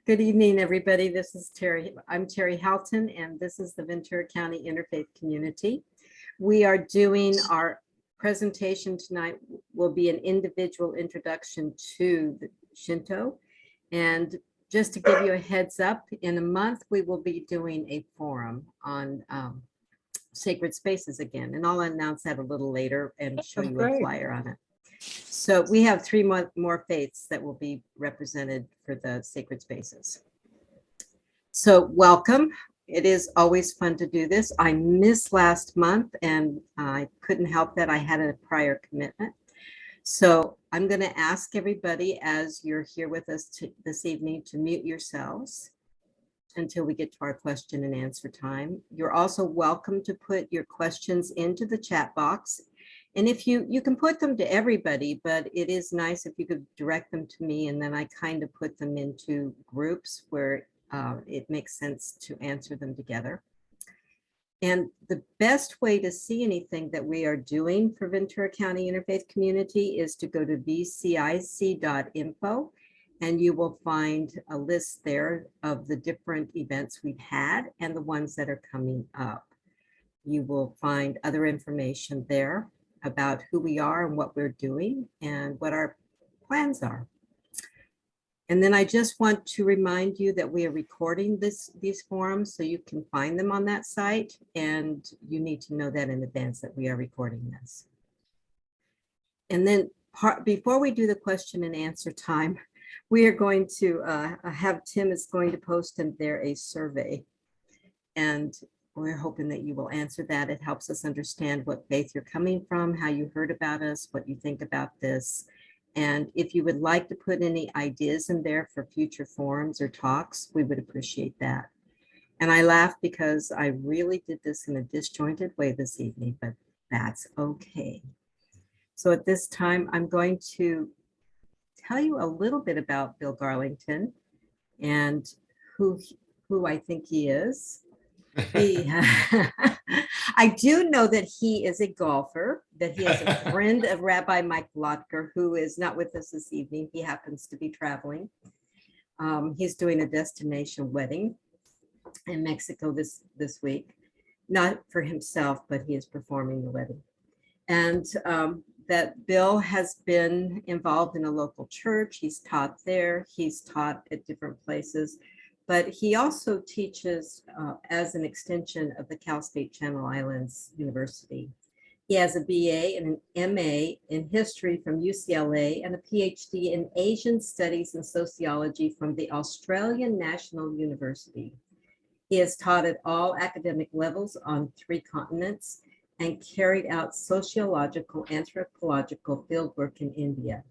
Good evening, everybody. This is Terry. I'm Terry Halton, and this is the Ventura County Interfaith Community. We are doing our presentation tonight will be an individual introduction to the Shinto. And just to give you a heads up, in a month, we will be doing a forum on sacred spaces again. And I'll announce that a little later and show you a flyer on it. So we have three more faiths that will be represented for the sacred spaces. So welcome. It is always fun to do this. I missed last month and I couldn't help that. I had a prior commitment. So I'm going to ask everybody as you're here with us this evening to mute yourselves until we get to our question and answer time. You're also welcome to put your questions into the chat box. And if you can put them to everybody, but it is nice if you could direct them to me, and then I kind of put them into groups where it makes sense to answer them together. And the best way to see anything that we are doing for Ventura County Interfaith Community is to go to vcic.info, and you will find a list there of the different events we've had and the ones that are coming up. You will find other information there about who we are and what we're doing and what our plans are. And then I just want to remind you that we are recording these forums, so you can find them on that site, and you need to know that in advance that we are recording this. And then before we do the question and answer time, we are going to have Tim is going to post in there a survey, and we're hoping that you will answer that. It helps us understand what faith you're coming from, how you heard about us, what you think about this. And if you would like to put any ideas in there for future forums or talks, we would appreciate that. And I laugh because I really did this in a disjointed way this evening, but that's okay. So at this time, I'm going to tell you a little bit about Bill Garlington and who I think he is. I do know that he is a golfer, that he is a friend of Rabbi Mike Lotker, who is not with us this evening. He happens to be traveling. He's doing a destination wedding in Mexico this week, not for himself, but he is performing the wedding. And that Bill has been involved in a local church. He's taught there. He's taught at different places. But he also teaches as an extension of the Cal State Channel Islands University. He has a BA and an MA in history from UCLA and a PhD in Asian Studies and Sociology from the Australian National University. He has taught at all academic levels on 3 continents and carried out sociological, anthropological fieldwork in India.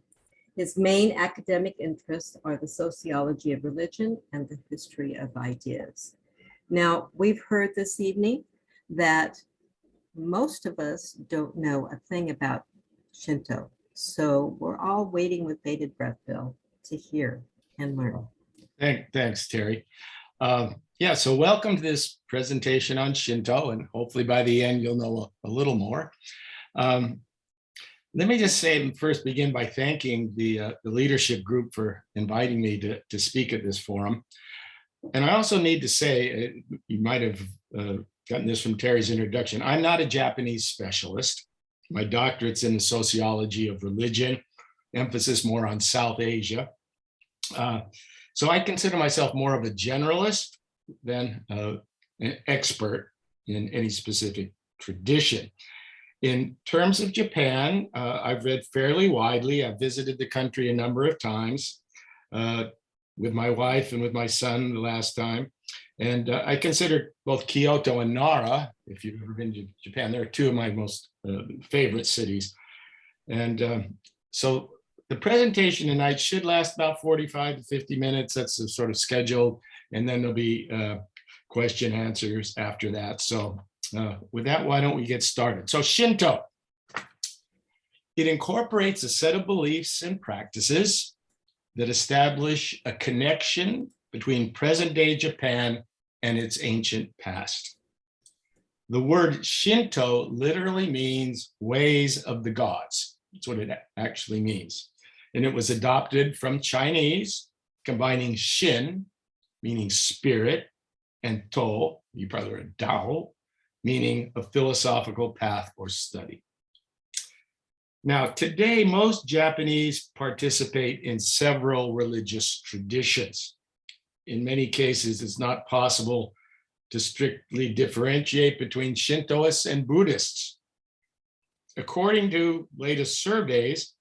His main academic interests are the sociology of religion and the history of ideas. Now, we've heard this evening that most of us don't know a thing about Shinto. So we're all waiting with bated breath, Bill, to hear and learn. Thanks, Terry. So welcome to this presentation on Shinto, and hopefully by the end you'll know a little more. Let me just begin by thanking the leadership group for inviting me to speak at this forum. And I also need to say, you might have gotten this from Terry's introduction, I'm not a Japanese specialist. My doctorate's in the sociology of religion, emphasis more on South Asia. So I consider myself more of a generalist than an expert in any specific tradition. In terms of Japan, I've read fairly widely. I've visited the country a number of times with my wife and with my son the last time. And I consider both Kyoto and Nara, if you've ever been to Japan, they're 2 of my most favorite cities. And so the presentation tonight should last about 45 to 50 minutes. That's the sort of scheduled. And then there'll be question answers after that. So with that, why don't we get started? So Shinto, it incorporates a set of beliefs and practices that establish a connection between present-day Japan and its ancient past. The word Shinto literally means ways of the gods. That's what it actually means. And it was adopted from Chinese, combining Shin, meaning spirit, and To, you probably heard Dao, meaning a philosophical path or study. Now, today, most Japanese participate in several religious traditions. In many cases, it's not possible to strictly differentiate between Shintoists and Buddhists. According to latest surveys,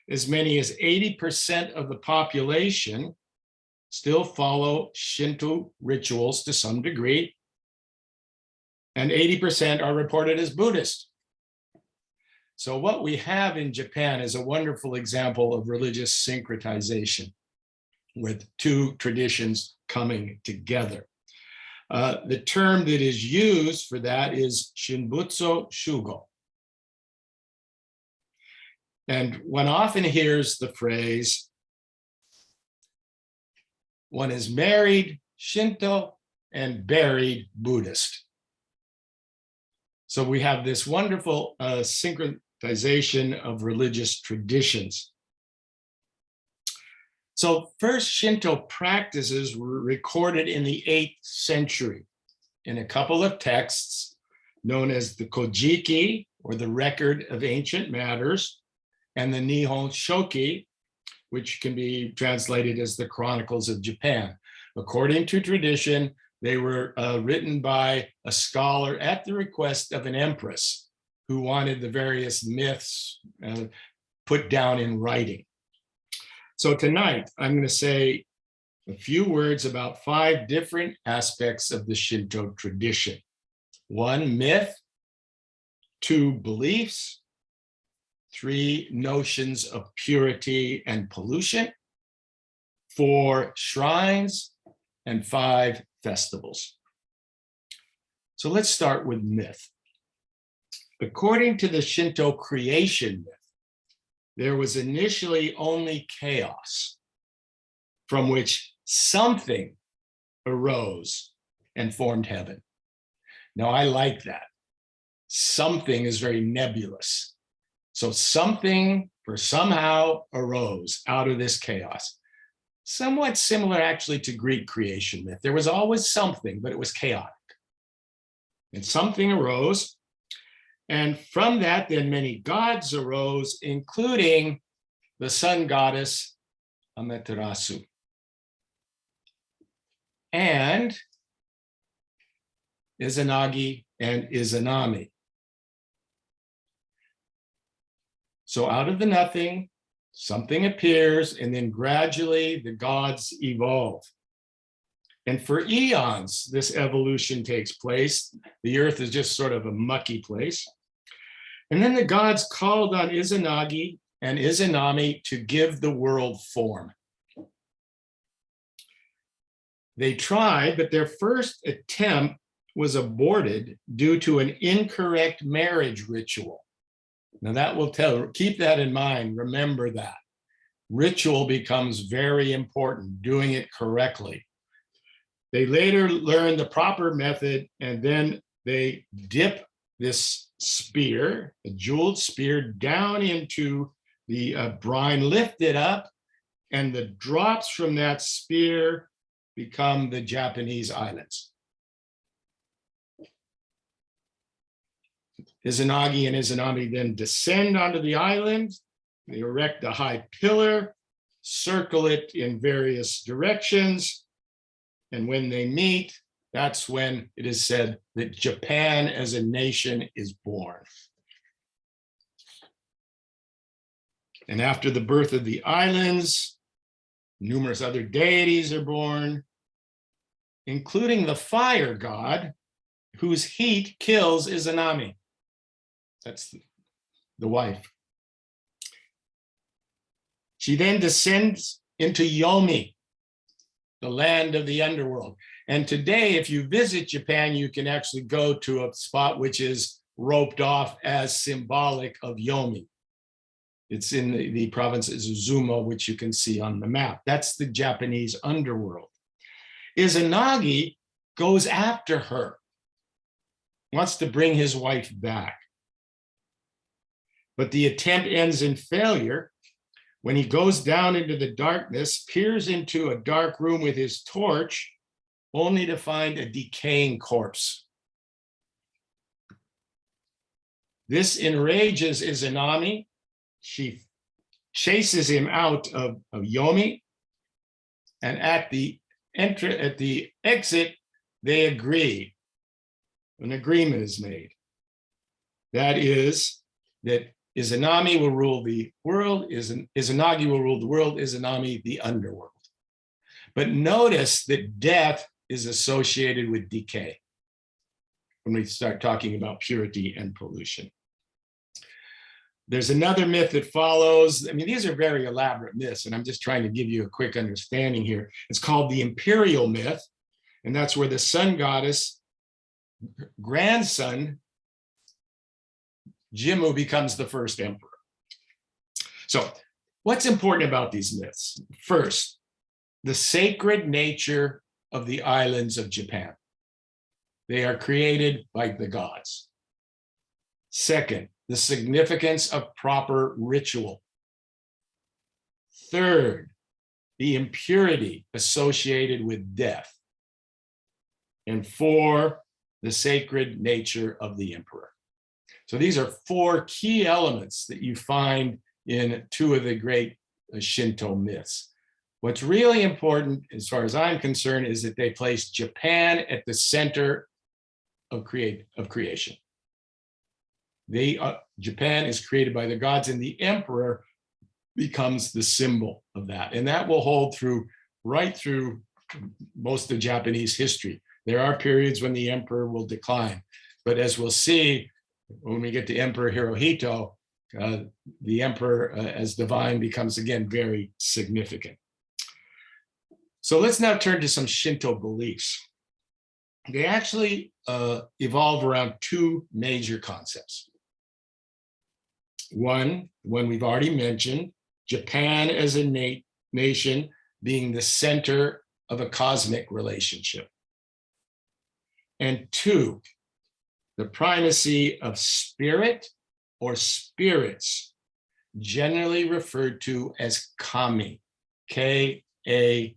as many as 80% of the population still follow Shinto rituals to some degree, and 80% are reported as Buddhist. So what we have in Japan is a wonderful example of religious syncretization with two traditions coming together. The term that is used for that is Shinbutsu Shugo. And one often hears the phrase, one is married Shinto and buried Buddhist. So we have this wonderful syncretization of religious traditions. So first Shinto practices were recorded in the 8th century in a couple of texts known as the Kojiki, or the Record of Ancient Matters, and the Nihon Shoki, which can be translated as the Chronicles of Japan. According to tradition, they were written by a scholar at the request of an empress who wanted the various myths put down in writing. So tonight, I'm going to say a few words about 5 different aspects of the Shinto tradition. 1, myth. 2, beliefs. 3, notions of purity and pollution. 4, shrines. And 5, festivals. So let's start with myth. According to the Shinto creation myth, there was initially only chaos from which something arose and formed heaven. Now, I like that. Something is very nebulous. So something or somehow arose out of this chaos. Somewhat similar actually to Greek creation myth. There was always something, but it was chaotic. And something arose. And from that, then many gods arose, including the sun goddess Amaterasu. And Izanagi and Izanami. So out of the nothing, something appears, and then gradually the gods evolve. And for eons, this evolution takes place. The earth is just sort of a mucky place. And then the gods called on Izanagi and Izanami to give the world form. They tried, but their first attempt was aborted due to an incorrect marriage ritual. Now that will keep that in mind, remember that. Ritual becomes very important, doing it correctly. They later learned the proper method, and then they dip this spear, a jeweled spear, down into the brine, lift it up, and the drops from that spear become the Japanese islands. Izanagi and Izanami then descend onto the island. They erect a high pillar, circle it in various directions, and when they meet, that's when it is said that Japan as a nation is born. And after the birth of the islands, numerous other deities are born, including the fire god, whose heat kills Izanami. That's the wife. She then descends into Yomi, the land of the underworld. And today, if you visit Japan, you can actually go to a spot which is roped off as symbolic of Yomi. It's in the province of Izuma, which you can see on the map. That's the Japanese underworld. Izanagi goes after her, wants to bring his wife back. But the attempt ends in failure when he goes down into the darkness, peers into a dark room with his torch, only to find a decaying corpse. This enrages Izanami. She chases him out of Yomi, and at the exit, they agree. An agreement is made. That is, that Izanami will rule the world, Izanagi will rule the world, Izanami the underworld. But notice that death is associated with decay when we start talking about purity and pollution. There's another myth that follows. I mean, these are very elaborate myths, and I'm just trying to give you a quick understanding here. It's called the Imperial Myth, and that's where the sun goddess grandson, Jimmu, becomes the first emperor. So what's important about these myths? First, the sacred nature of the islands of Japan. They are created by the gods. Second, the significance of proper ritual. Third, the impurity associated with death. And four, the sacred nature of the emperor. So these are four key elements that you find in two of the great Shinto myths. What's really important, as far as I'm concerned, is that they place Japan at the center of creation. Japan is created by the gods, and the emperor becomes the symbol of that. And that will hold right through most of Japanese history. There are periods when the emperor will decline. But as we'll see, when we get to Emperor Hirohito, the emperor as divine becomes, again, very significant. So let's now turn to some Shinto beliefs. They actually evolve around two major concepts. One we've already mentioned, Japan as a nation being the center of a cosmic relationship. And two, the primacy of spirit or spirits, generally referred to as kami, K-A-M-I.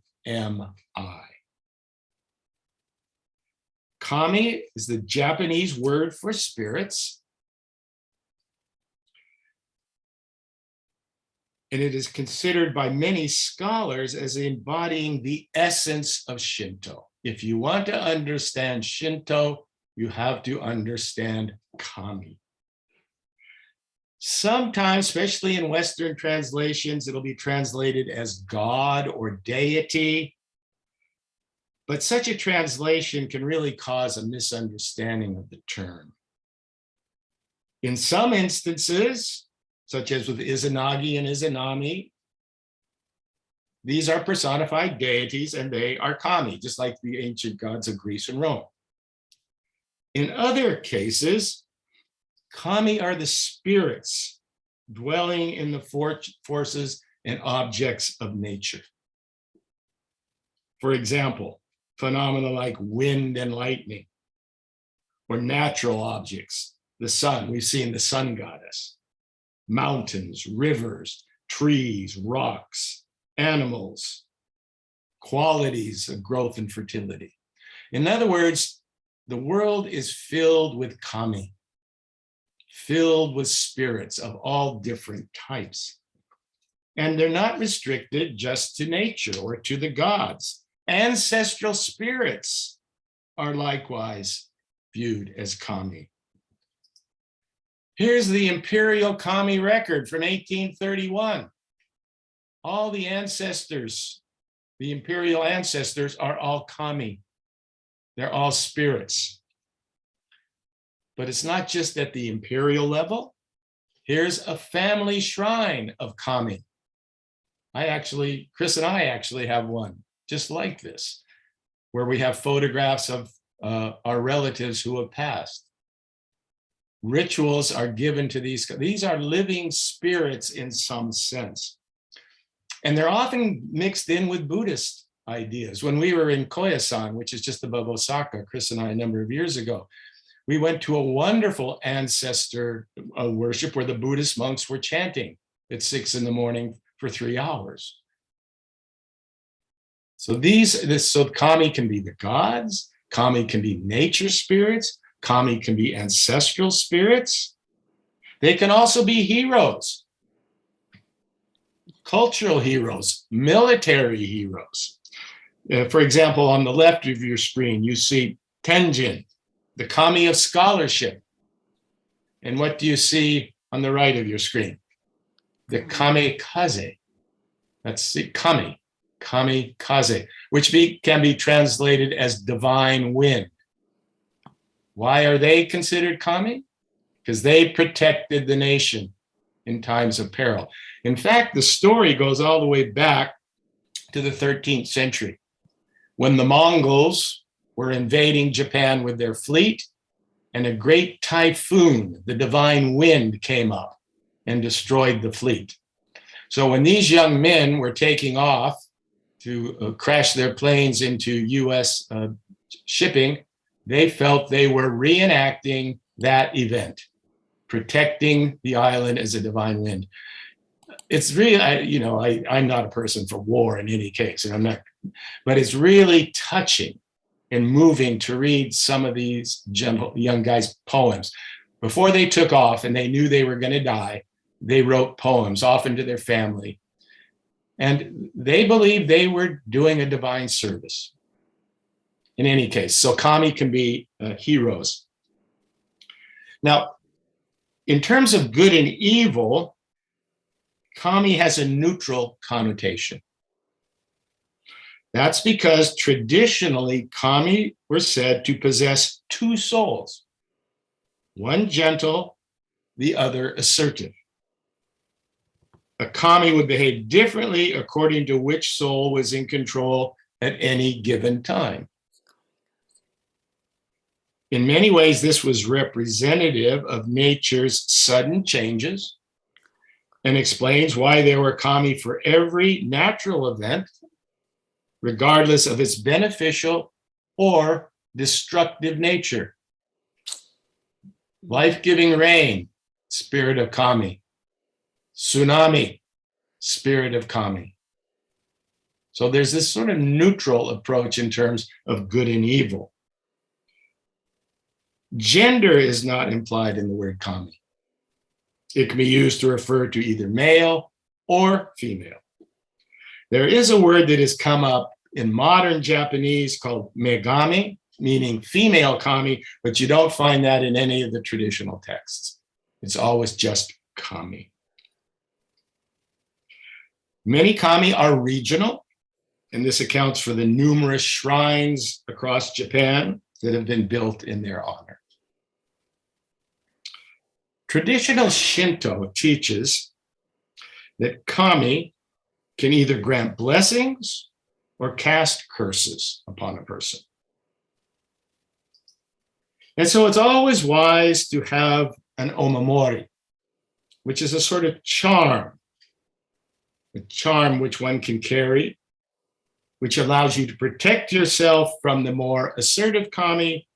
Kami is the Japanese word for spirits, and it is considered by many scholars as embodying the essence of Shinto. If you want to understand Shinto, you have to understand kami. Sometimes, especially in Western translations, it'll be translated as God or deity. But such a translation can really cause a misunderstanding of the term. In some instances, such as with Izanagi and Izanami, these are personified deities and they are kami, just like the ancient gods of Greece and Rome. In other cases, kami are the spirits dwelling in the forces and objects of nature. For example, phenomena like wind and lightning, or natural objects, the sun, we've seen the sun goddess, mountains, rivers, trees, rocks, animals, qualities of growth and fertility. In other words, the world is filled with kami, filled with spirits of all different types. And they're not restricted just to nature or to the gods. Ancestral spirits are likewise viewed as kami. Here's the Imperial Kami record from 1831. All the ancestors, the imperial ancestors, are all kami. They're all spirits. But it's not just at the imperial level. Here's a family shrine of kami. Chris and I actually have one just like this, where we have photographs of our relatives who have passed. Rituals are given to these are living spirits in some sense. And they're often mixed in with Buddhist ideas. When we were in Koyasan, which is just above Osaka, Chris and I, a number of years ago, we went to a wonderful ancestor worship where the Buddhist monks were chanting at 6 in the morning for 3 hours. So kami can be the gods, kami can be nature spirits, kami can be ancestral spirits. They can also be heroes, cultural heroes, military heroes. For example, on the left of your screen, you see Tenjin, the kami of scholarship. And what do you see on the right of your screen? The kamikaze. That's the kamikaze, which can be translated as divine wind. Why are they considered kami? Because they protected the nation in times of peril. In fact, the story goes all the way back to the 13th century, when the Mongols were invading Japan with their fleet, and a great typhoon, the divine wind, came up and destroyed the fleet. So when these young men were taking off to crash their planes into US shipping, they felt they were reenacting that event, protecting the island as a divine wind. It's really, I'm not a person for war in any case, and I'm not, but it's really touching and moving to read some of these young guys' poems. Before they took off and they knew they were going to die, they wrote poems, often to their family. And they believed they were doing a divine service. In any case, so kami can be heroes. Now, in terms of good and evil, kami has a neutral connotation. That's because traditionally, kami were said to possess two souls, one gentle, the other assertive. A kami would behave differently according to which soul was in control at any given time. In many ways, this was representative of nature's sudden changes and explains why there were kami for every natural event, regardless of its beneficial or destructive nature. Life-giving rain, spirit of kami. Tsunami, spirit of kami. So there's this sort of neutral approach in terms of good and evil. Gender is not implied in the word kami. It can be used to refer to either male or female. There is a word that has come up in modern Japanese called megami, meaning female kami, but you don't find that in any of the traditional texts. It's always just kami. Many kami are regional, and this accounts for the numerous shrines across Japan that have been built in their honor. Traditional Shinto teaches that kami can either grant blessings or cast curses upon a person. And so it's always wise to have an omamori, which is a sort of charm, a charm which one can carry, which allows you to protect yourself from the more assertive kami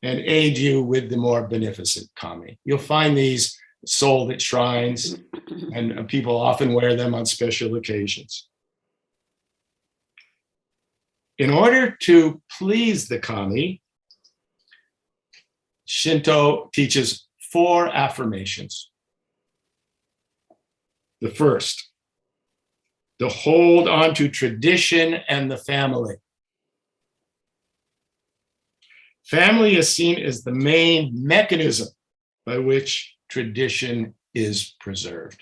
and aid you with the more beneficent kami. You'll find these sold at shrines, and people often wear them on special occasions. In order to please the kami, Shinto teaches 4 affirmations. The first, to hold on to tradition and the family. Family is seen as the main mechanism by which tradition is preserved.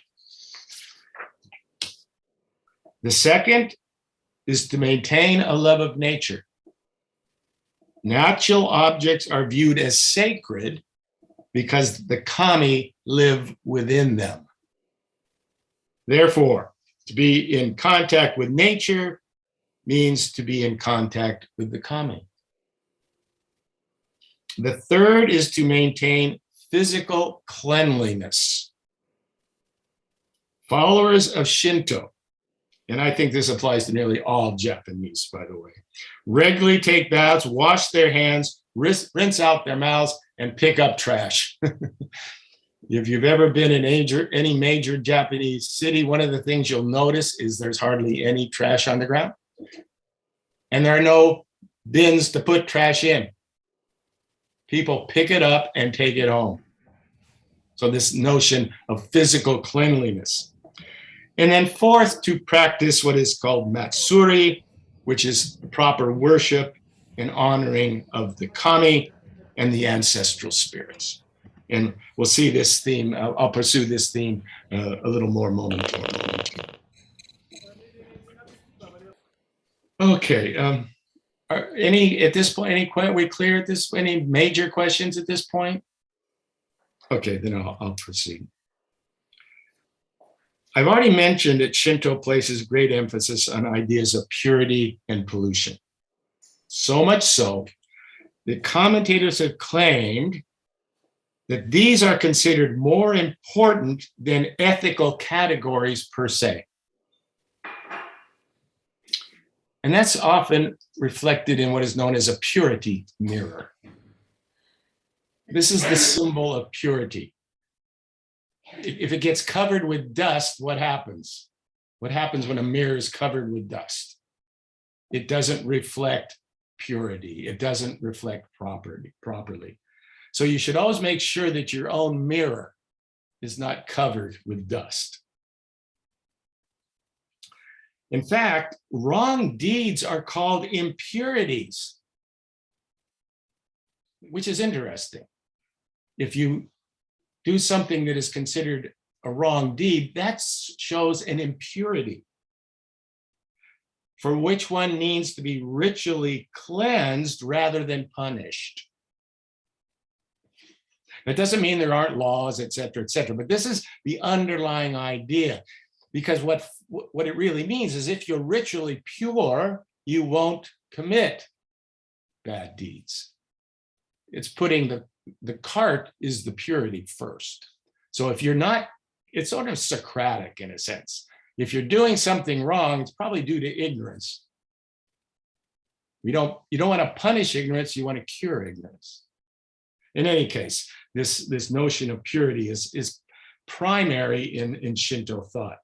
The second is to maintain a love of nature. Natural objects are viewed as sacred because the kami live within them. Therefore, to be in contact with nature means to be in contact with the kami. The third is to maintain physical cleanliness. Followers of Shinto, and I think this applies to nearly all Japanese, by the way, regularly take baths, wash their hands, rinse out their mouths, and pick up trash. If you've ever been in any major Japanese city, one of the things you'll notice is there's hardly any trash on the ground. and there are no bins to put trash in. People pick it up and take it home. So this notion of physical cleanliness. And then fourth, to practice what is called Matsuri, which is proper worship and honoring of the kami and the ancestral spirits. And we'll see this theme, I'll pursue this theme a little more momentarily. Okay, at this point, we clear at this, any major questions at this point? Okay, then I'll proceed. I've already mentioned that Shinto places great emphasis on ideas of purity and pollution. So much so that commentators have claimed that these are considered more important than ethical categories per se. And that's often reflected in what is known as a purity mirror. This is the symbol of purity. If it gets covered with dust, what happens? What happens when a mirror is covered with dust? It doesn't reflect purity. It doesn't reflect properly. So you should always make sure that your own mirror is not covered with dust. In fact, wrong deeds are called impurities, which is interesting. If you do something that is considered a wrong deed, that shows an impurity for which one needs to be ritually cleansed rather than punished. That doesn't mean there aren't laws, et cetera, but this is the underlying idea. Because what it really means is if you're ritually pure, you won't commit bad deeds. It's putting the cart is the purity first. So if you're not, it's sort of Socratic in a sense. If you're doing something wrong, it's probably due to ignorance. You don't want to punish ignorance, you want to cure ignorance. In any case, this notion of purity is primary in Shinto thought.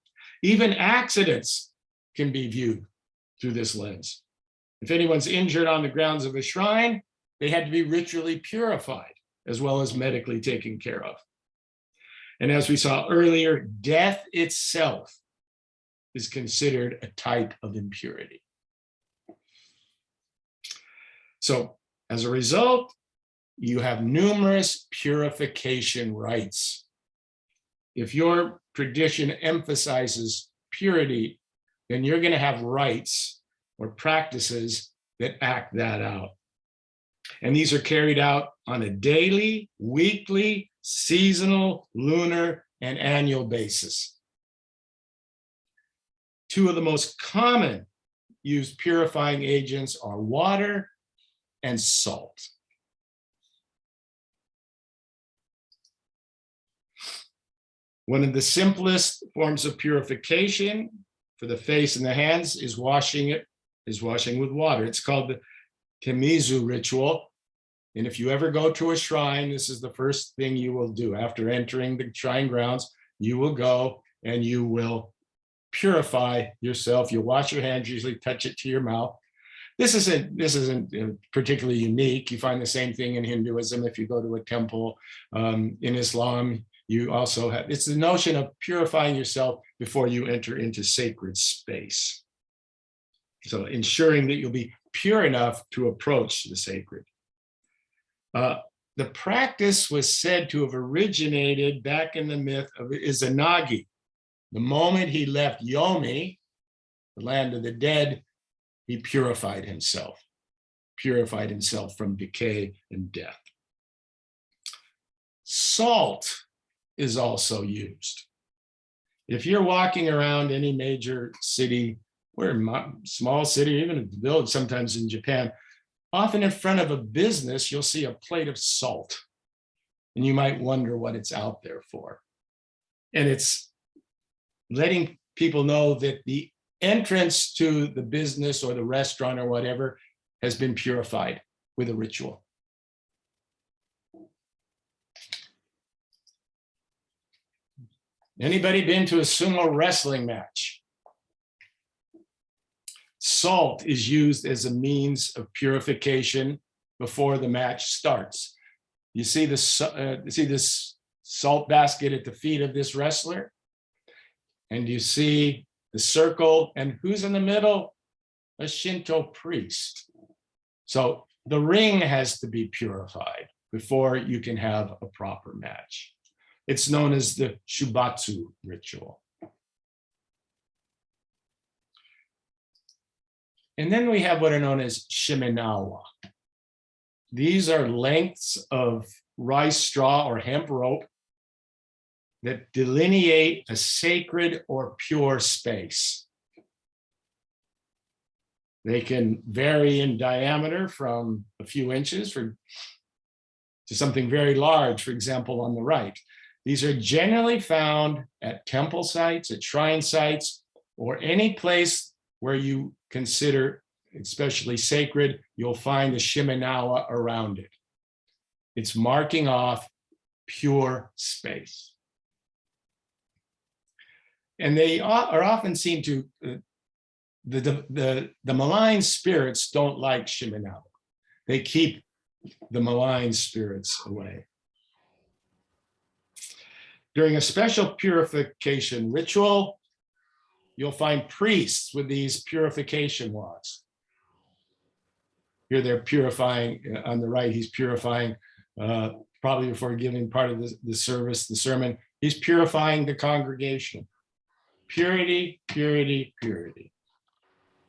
Even accidents can be viewed through this lens. If anyone's injured on the grounds of a shrine, they had to be ritually purified as well as medically taken care of. And as we saw earlier, death itself is considered a type of impurity. So as a result, you have numerous purification rites. If your tradition emphasizes purity, then you're going to have rites or practices that act that out. And these are carried out on a daily, weekly, seasonal, lunar, and annual basis. Two of the most common used purifying agents are water and salt. One of the simplest forms of purification for the face and the hands is washing with water. It's called the Temizu ritual. And if you ever go to a shrine, this is the first thing you will do. After entering the shrine grounds, you will go and you will purify yourself. You'll wash your hands, usually touch it to your mouth. This isn't particularly unique. You find the same thing in Hinduism. If you go to a temple, in Islam, you also have, it's the notion of purifying yourself before you enter into sacred space. So ensuring that you'll be pure enough to approach the sacred. The practice was said to have originated back in the myth of Izanagi. The moment he left Yomi, the land of the dead, he purified himself from decay and death. Salt is also used. If you're walking around any major city, or small city, even a village sometimes in Japan, often in front of a business, you'll see a plate of salt. And you might wonder what it's out there for. And it's letting people know that the entrance to the business or the restaurant or whatever has been purified with a ritual. Anybody been to a sumo wrestling match? Salt is used as a means of purification before the match starts. You see this salt basket at the feet of this wrestler? And you see the circle, and who's in the middle? A Shinto priest. So the ring has to be purified before you can have a proper match. It's known as the Shubatsu ritual. And then we have what are known as Shiminawa. These are lengths of rice straw or hemp rope that delineate a sacred or pure space. They can vary in diameter from a few inches to something very large, for example, on the right. These are generally found at temple sites, at shrine sites, or any place where you consider especially sacred. You'll find the Shiminawa around it. It's marking off pure space. And they are often seen to, the malign spirits don't like Shiminawa. They keep the malign spirits away. During a special purification ritual, you'll find priests with these purification wands. Here they're purifying, on the right, he's purifying, probably before giving part of the service, the sermon, he's purifying the congregation. Purity, purity, purity.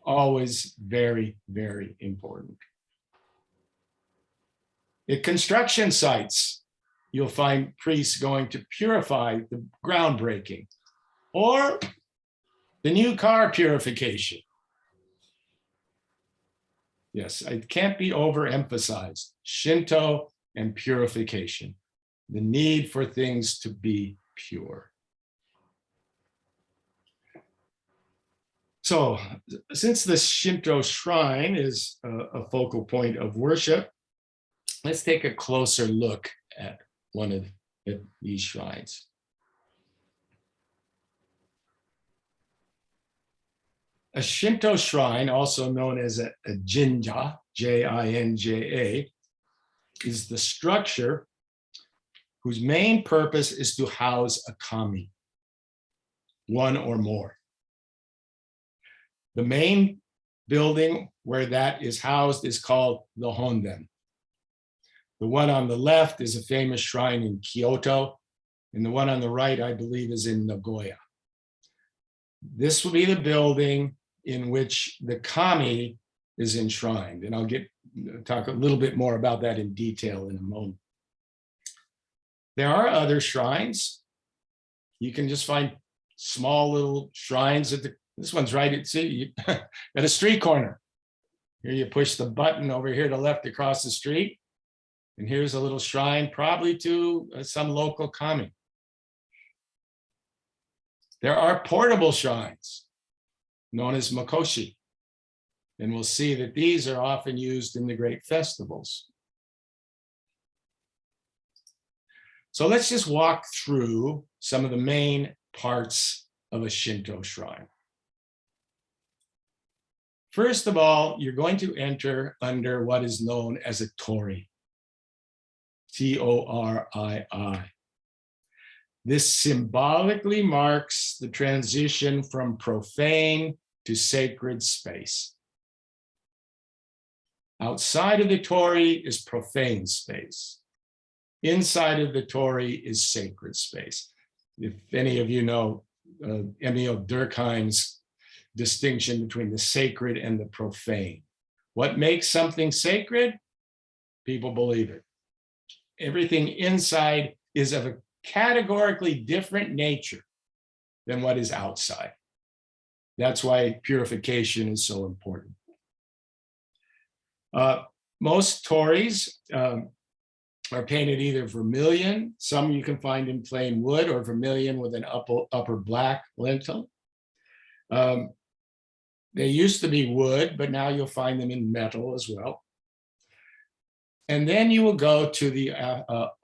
Always very, very important. At construction sites, you'll find priests going to purify the groundbreaking or the new car purification. Yes, it can't be overemphasized. Shinto and purification, the need for things to be pure. So, since the Shinto shrine is a focal point of worship, let's take a closer look at one of these shrines. A Shinto shrine, also known as a jinja, J-I-N-J-A, is the structure whose main purpose is to house a kami, one or more. The main building where that is housed is called the Honden. The one on the left is a famous shrine in Kyoto, and the one on the right, I believe, is in Nagoya. This will be the building in which the kami is enshrined, and I'll talk a little bit more about that in detail in a moment. There are other shrines. You can just find small little shrines at this one's right at a street corner. Here you push the button over here to left across the street, and here's a little shrine, probably to some local kami. There are portable shrines known as makoshi, and we'll see that these are often used in the great festivals. So let's just walk through some of the main parts of a Shinto shrine. First of all, you're going to enter under what is known as a torii, T-O-R-I-I. This symbolically marks the transition from profane to sacred space. Outside of the torii is profane space. Inside of the torii is sacred space. If any of you know Emil Durkheim's distinction between the sacred and the profane. What makes something sacred? People believe it. Everything inside is of a categorically different nature than what is outside. That's why purification is so important. Most tories are painted either vermilion, some you can find in plain wood, or vermilion with an upper black lintel. They used to be wood, but now you'll find them in metal as well. And then you will go to the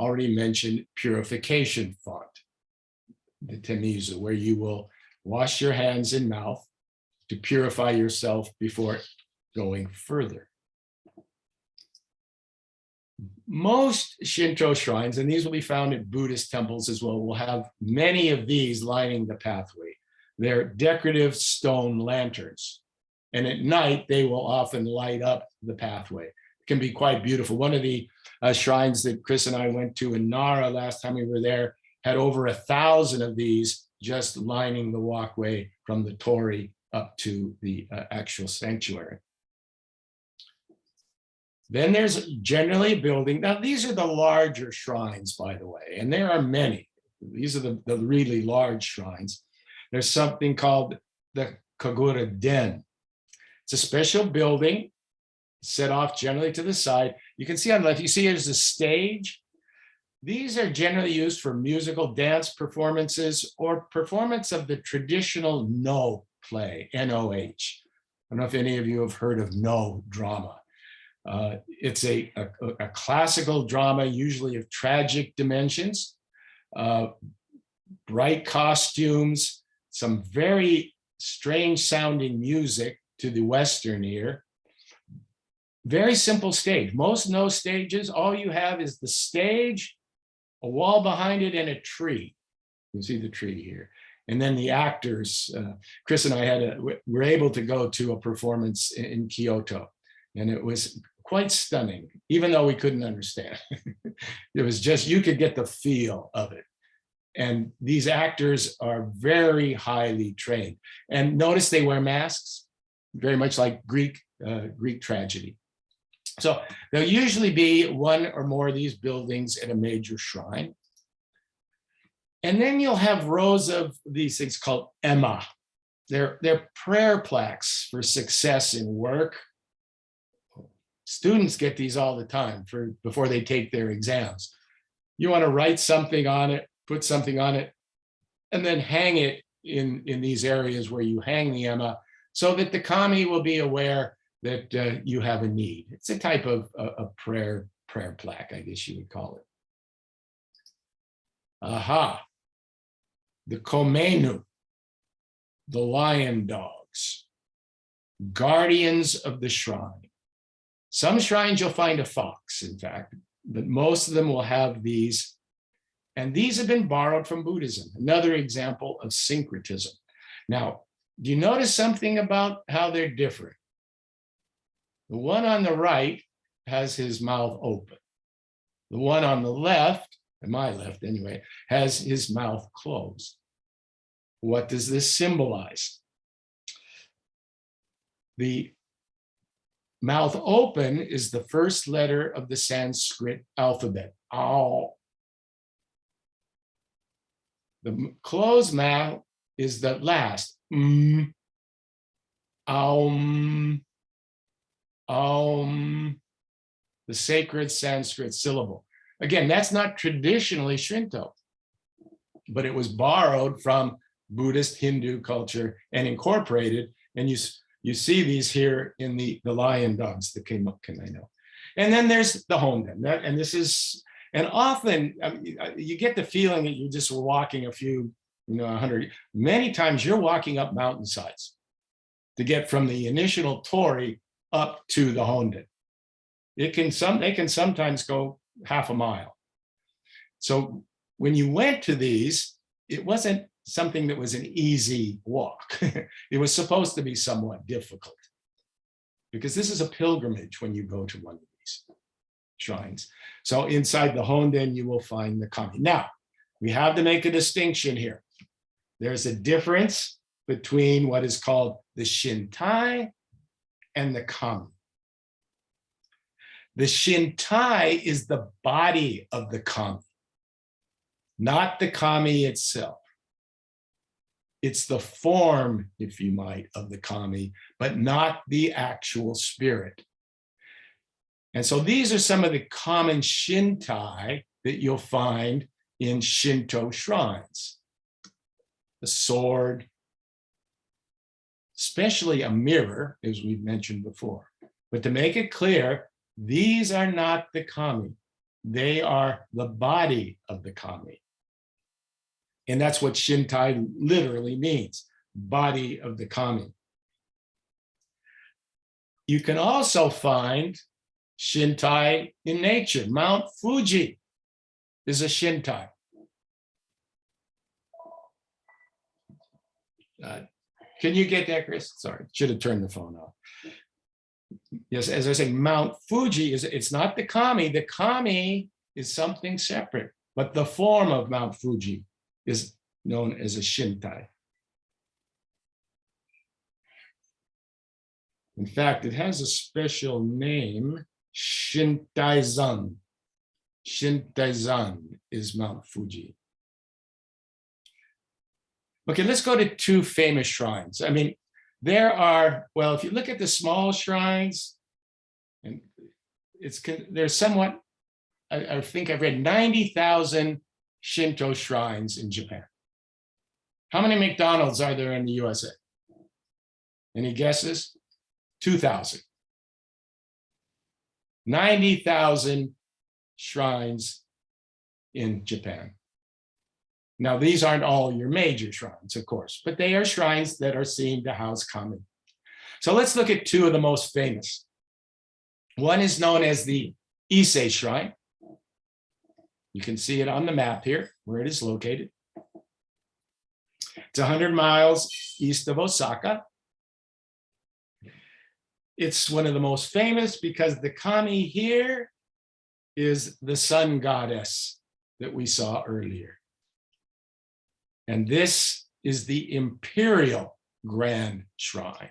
already mentioned purification font, the temizu, where you will wash your hands and mouth. to purify yourself before going further. Most Shinto shrines, and these will be found at Buddhist temples as well, will have many of these lining the pathway. They're decorative stone lanterns. And at night, they will often light up the pathway. It can be quite beautiful. One of the shrines that Chris and I went to in Nara last time we were there had over 1,000 of these just lining the walkway from the torii up to the actual sanctuary. Then there's generally a building. Now, these are the larger shrines, by the way, and there are many. These are the really large shrines. There's something called the Kagura Den. It's a special building set off generally to the side. You can see on the left, you see there's a stage. These are generally used for musical dance performances or performance of the traditional No play, N-O-H. I don't know if any of you have heard of No drama. It's a classical drama, usually of tragic dimensions, bright costumes, some very strange sounding music to the Western ear. Very simple stage. Most No stages, all you have is the stage, a wall behind it, and a tree. You see the tree here. And then the actors, Chris and I were able to go to a performance in Kyoto, and it was quite stunning, even though we couldn't understand. It was just, you could get the feel of it. And these actors are very highly trained. And notice they wear masks, very much like Greek tragedy. So there'll usually be one or more of these buildings at a major shrine. And then you'll have rows of these things called ema. They're prayer plaques for success in work. Students get these all the time before they take their exams. You want to write something on it, put something on it, and then hang it in these areas where you hang the ema so that the kami will be aware that you have a need. It's a type of a prayer plaque, I guess you would call it. Aha, the komenu, the lion dogs, guardians of the shrine. Some shrines you'll find a fox, in fact, but most of them will have these. And these have been borrowed from Buddhism, another example of syncretism. Now, do you notice something about how they're different? The one on the right has his mouth open. The one on the left, and my left anyway, has his mouth closed. What does this symbolize? The mouth open is the first letter of the Sanskrit alphabet, Ao. The closed mouth is the last, Aum, Aum, the sacred Sanskrit syllable. Again, that's not traditionally Shinto, but it was borrowed from Buddhist Hindu culture and incorporated, and you see these here in the lion dogs that came up, can I know. And then there's the honden, and this is, and often you get the feeling that you just were walking a few, 100, many times you're walking up mountainsides to get from the initial torii up to the honden. They can sometimes go half a mile. So when you went to these, it wasn't something that was an easy walk. It was supposed to be somewhat difficult because this is a pilgrimage when you go to one of these shrines. So inside the honden, you will find the kami. Now, we have to make a distinction here. There's a difference between what is called the Shintai and the kami. The Shintai is the body of the kami, not the kami itself. It's the form, if you might, of the kami, but not the actual spirit. And so these are some of the common Shintai that you'll find in Shinto shrines. The sword, especially a mirror, as we've mentioned before. But to make it clear, these are not the kami. They are the body of the kami. And that's what Shintai literally means, body of the kami. You can also find Shintai in nature. Mount Fuji is a Shintai. Can you get that, Chris? Sorry, should have turned the phone off. Yes, as I say, Mount Fuji it's not the kami. The kami is something separate, but the form of Mount Fuji is known as a Shintai. In fact, it has a special name, Shintai-zan. Shintai-zan is Mount Fuji. Okay, let's go to two famous shrines. I mean, there are, well, if you look at the small shrines, and there's somewhat, I think I've read 90,000 Shinto shrines in Japan. How many McDonald's are there in the USA? Any guesses? 2,000. 90,000 shrines in Japan. Now, these aren't all your major shrines, of course, but they are shrines that are seen to house kami. So let's look at two of the most famous. One is known as the Ise Shrine. You can see it on the map here, where it is located. It's 100 miles east of Osaka. It's one of the most famous because the kami here is the sun goddess that we saw earlier. And this is the Imperial Grand Shrine.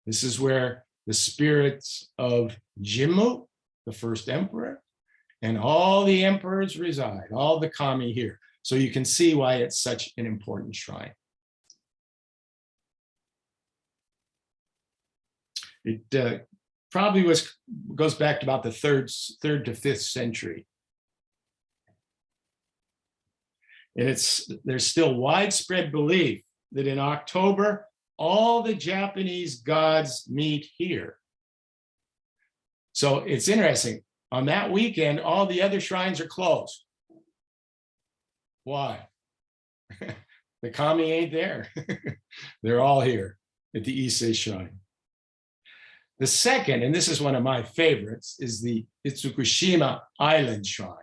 This is where the spirits of Jimmu, the first emperor, and all the emperors reside, all the kami here. So you can see why it's such an important shrine. It probably goes back to about the third to 5th century. And there's still widespread belief that in October, all the Japanese gods meet here. So it's interesting. On that weekend, all the other shrines are closed. Why? The kami ain't there. They're all here at the Ise Shrine. The second, and this is one of my favorites, is the Itsukushima Island Shrine.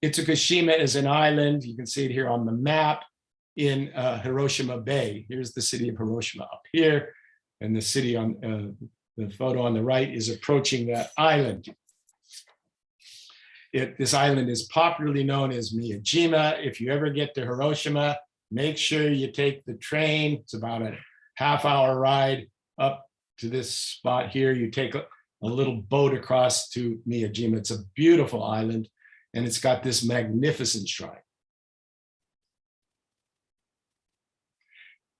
Itsukushima is an island, you can see it here on the map, in Hiroshima Bay. Here's the city of Hiroshima up here, and the city on the photo on the right is approaching that island. This island is popularly known as Miyajima. If you ever get to Hiroshima, make sure you take the train. It's about a half-hour ride up to this spot here. You take a little boat across to Miyajima. It's a beautiful island, and it's got this magnificent shrine.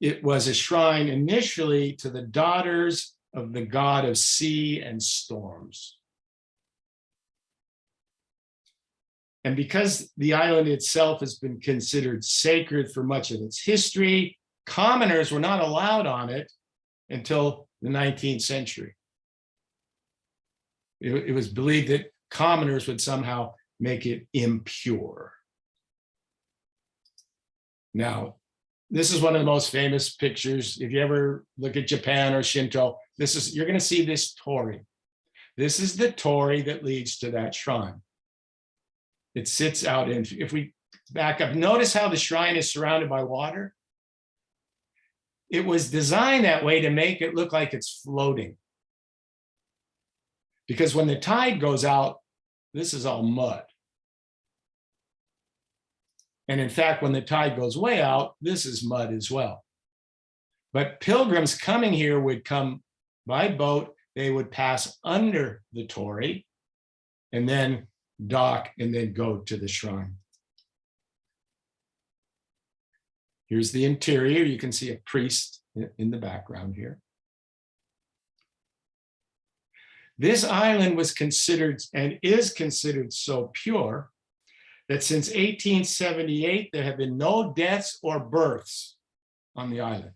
It was a shrine initially to the daughters of the god of sea and storms. And because the island itself has been considered sacred for much of its history, commoners were not allowed on it until the 19th century. It was believed that commoners would somehow make it impure. Now, this is one of the most famous pictures. If you ever look at Japan or Shinto, you're going to see this torii. This is the torii that leads to that shrine. It sits out in, if we back up, notice how the shrine is surrounded by water. It was designed that way to make it look like it's floating. Because when the tide goes out, this is all mud. And in fact, when the tide goes way out, this is mud as well. But pilgrims coming here would come by boat, they would pass under the torii and then dock and then go to the shrine. Here's the interior. You can see a priest in the background here. This island was considered and is considered so pure that since 1878, there have been no deaths or births on the island.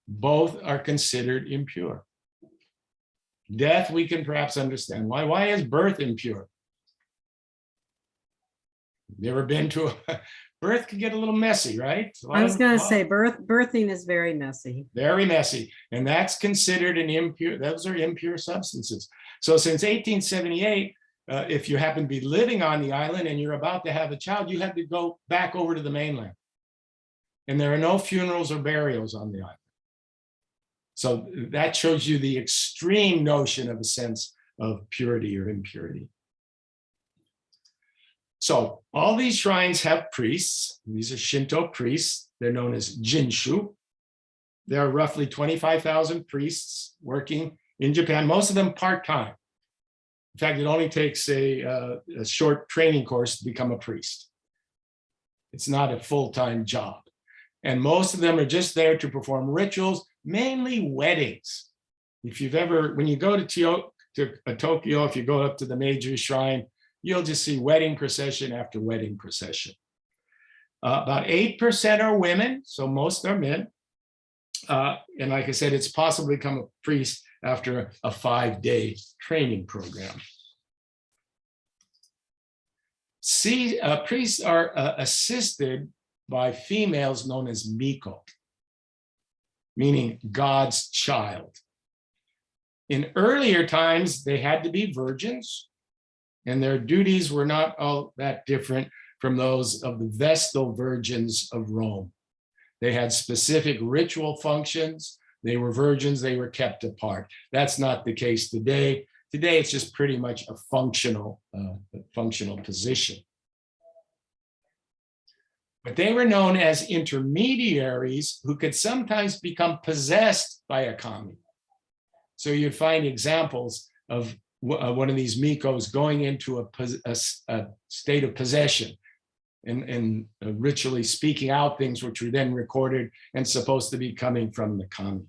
Both are considered impure. Death, we can perhaps understand. Why is birth impure? Never been to birth can get a little messy, right? I was going to say birthing is very messy. Very messy. And that's considered an impure, those are impure substances. So since 1878, if you happen to be living on the island and you're about to have a child, you have to go back over to the mainland. And there are no funerals or burials on the island. So that shows you the extreme notion of a sense of purity or impurity. So all these shrines have priests. These are Shinto priests. They're known as jinshu. There are roughly 25,000 priests working in Japan, most of them part-time. In fact, it only takes a short training course to become a priest. It's not a full-time job. And most of them are just there to perform rituals, mainly weddings. If you've ever, when you go to Tokyo, if you go up to the Matsuri shrine, you'll just see wedding procession after wedding procession. About 8% are women, so most are men. And like I said, it's possible to become a priest after a 5-day training program. Priests are assisted by females known as miko, meaning God's child. In earlier times, they had to be virgins, and their duties were not all that different from those of the Vestal virgins of Rome. They had specific ritual functions. They were virgins, they were kept apart. That's not the case today. Today, it's just pretty much a functional position. But they were known as intermediaries who could sometimes become possessed by a kami. So you'd find examples of one of these mikos going into a state of possession and ritually speaking out things which were then recorded and supposed to be coming from the kami.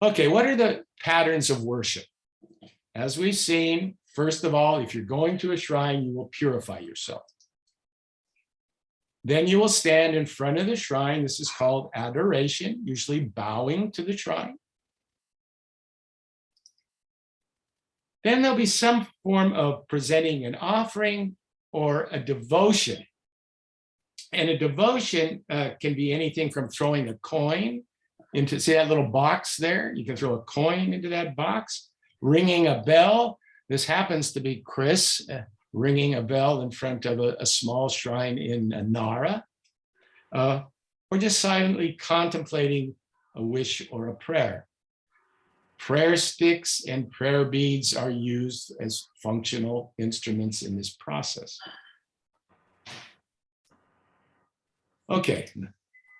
Okay, what are the patterns of worship? As we've seen, first of all, if you're going to a shrine, you will purify yourself. Then you will stand in front of the shrine. This is called adoration, usually bowing to the shrine. Then there'll be some form of presenting an offering or a devotion. And a devotion can be anything from throwing a coin into, see that little box there? You can throw a coin into that box, ringing a bell. This happens to be Chris ringing a bell in front of a small shrine in Nara, or just silently contemplating a wish or a prayer. Prayer sticks and prayer beads are used as functional instruments in this process. Okay, I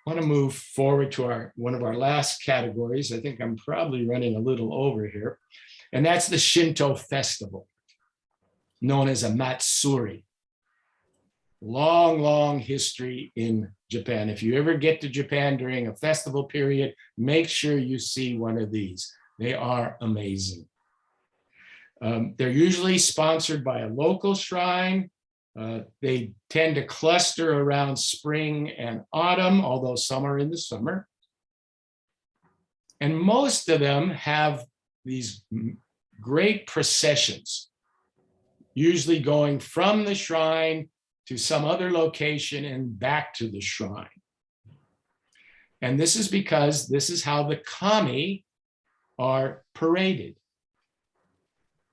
want to move forward to one of our last categories. I think I'm probably running a little over here, and that's the Shinto Festival, known as a Matsuri. Long, long history in Japan. If you ever get to Japan during a festival period, make sure you see one of these. They are amazing. They're usually sponsored by a local shrine. They tend to cluster around spring and autumn, although some are in the summer. And most of them have these great processions, usually going from the shrine to some other location and back to the shrine. And this is because this is how the kami are paraded.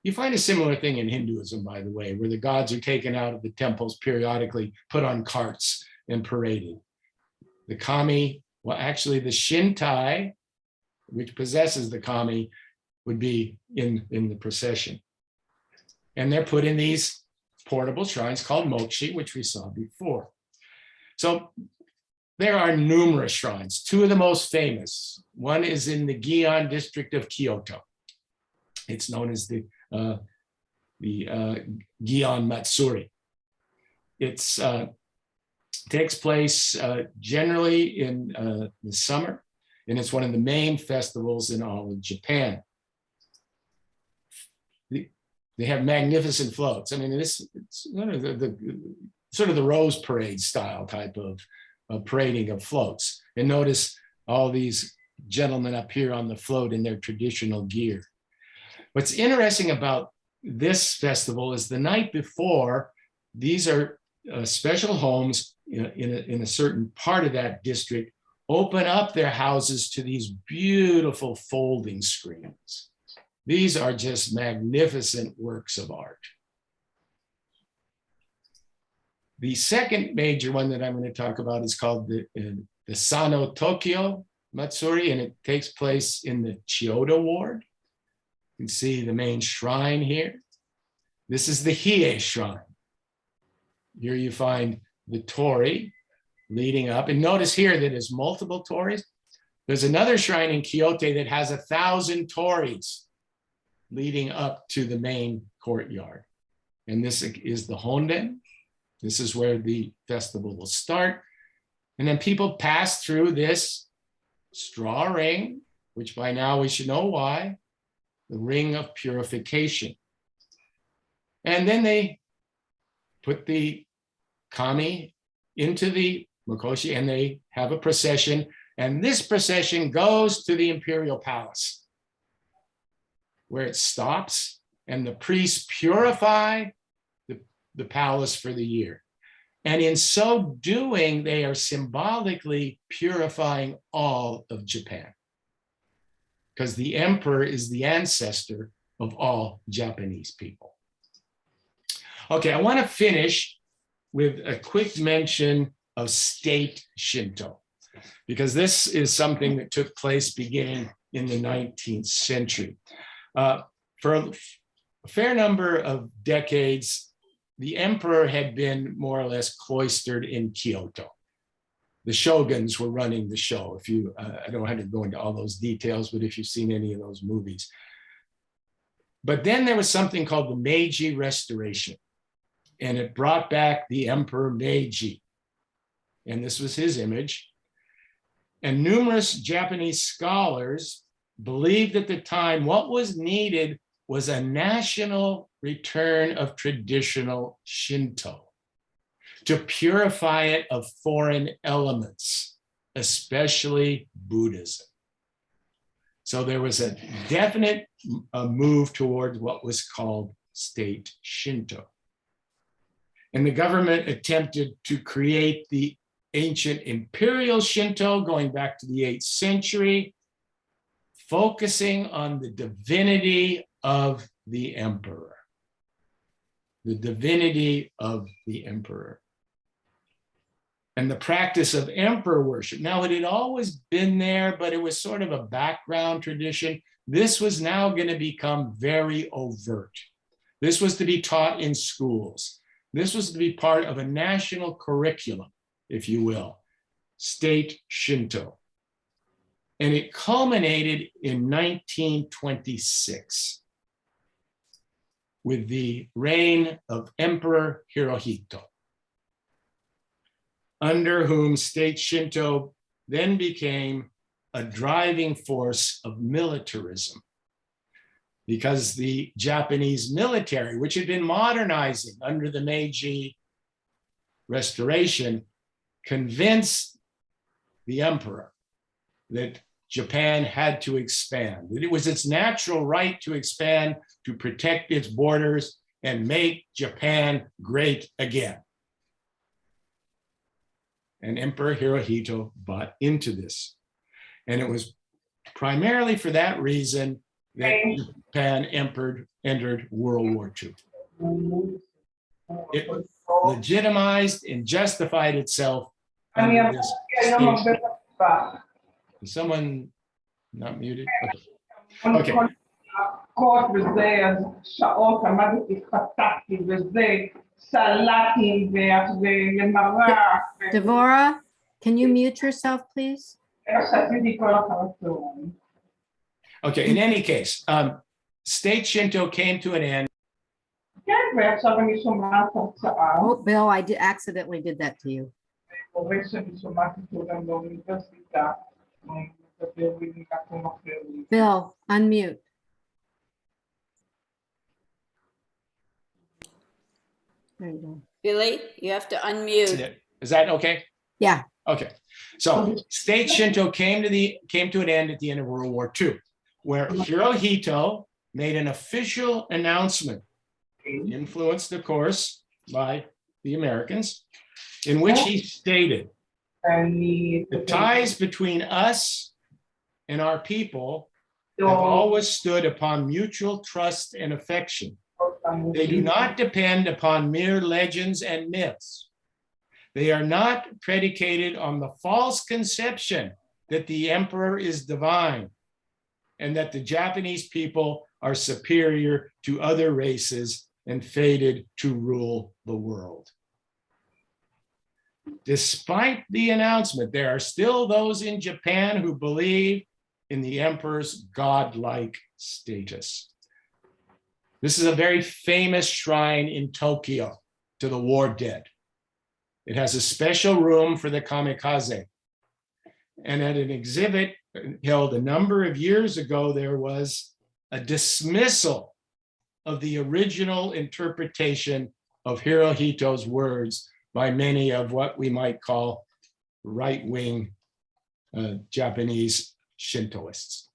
You find a similar thing in Hinduism, by the way, where the gods are taken out of the temples periodically, put on carts and paraded. The kami, well, actually the Shintai, which possesses the kami, would be in the procession. And they're put in these portable shrines called mochi, which we saw before. So there are numerous shrines. Two of the most famous. One is in the Gion district of Kyoto. It's known as the Gion Matsuri. It takes place generally in the summer, and it's one of the main festivals in all of Japan. They have magnificent floats. I mean, it's sort of the Rose Parade style type of parading of floats. And notice all these gentlemen up here on the float in their traditional gear. What's interesting about this festival is the night before, these are special homes in a certain part of that district open up their houses to these beautiful folding screens. These are just magnificent works of art. The second major one that I'm going to talk about is called the Sano Tokyo Matsuri, and it takes place in the Chiyoda ward. You can see the main shrine here. This is the Ise Shrine. Here you find the torii leading up. And notice here that there's multiple tories. There's another shrine in Kyoto that has 1,000 tories leading up to the main courtyard. And this is the Honden. This is where the festival will start. And then people pass through this straw ring, which by now we should know why, the ring of purification. And then they put the kami into the makoshi and they have a procession. And this procession goes to the imperial palace, where it stops and the priests purify the palace for the year. And in so doing, they are symbolically purifying all of Japan, because the emperor is the ancestor of all Japanese people. Okay, I want to finish with a quick mention of state Shinto, because this is something that took place beginning in the 19th century. For a fair number of decades, the emperor had been more or less cloistered in Kyoto. The shoguns were running the show. If you, I don't have to go into all those details, but if you've seen any of those movies. But then there was something called the Meiji Restoration, and it brought back the Emperor Meiji. And this was his image. And numerous Japanese scholars believed at the time what was needed was a national return of traditional Shinto to purify it of foreign elements, especially Buddhism. So there was a definite move towards what was called state Shinto. And the government attempted to create the ancient imperial Shinto going back to the 8th century, focusing on the divinity of the emperor. The divinity of the emperor. And the practice of emperor worship. Now, it had always been there, but it was sort of a background tradition. This was now going to become very overt. This was to be taught in schools. This was to be part of a national curriculum, if you will, state Shinto. And it culminated in 1926 with the reign of Emperor Hirohito, under whom state Shinto then became a driving force of militarism, because the Japanese military, which had been modernizing under the Meiji Restoration, convinced the emperor that Japan had to expand, that it was its natural right to expand, to protect its borders and make Japan great again. And Emperor Hirohito bought into this. And it was primarily for that reason that Japan entered World War II. It legitimized and justified itself under this state. Is someone not muted? Okay. Devora, can you mute yourself, please? Okay, in any case, state Shinto came to an end. Oh, Bill, I accidentally did that to you. Bill, unmute. There you go. Billy, you have to unmute. Is that okay? Yeah. Okay. So state Shinto came to an end at the end of World War II, where Hirohito made an official announcement, influenced, of course, by the Americans, in which he stated, the ties between us and our people have always stood upon mutual trust and affection. They do not depend upon mere legends and myths. They are not predicated on the false conception that the emperor is divine and that the Japanese people are superior to other races and fated to rule the world. Despite the announcement, there are still those in Japan who believe in the emperor's godlike status. This is a very famous shrine in Tokyo to the war dead. It has a special room for the kamikaze. And at an exhibit held a number of years ago, there was a dismissal of the original interpretation of Hirohito's words by many of what we might call right-wing Japanese Shintoists.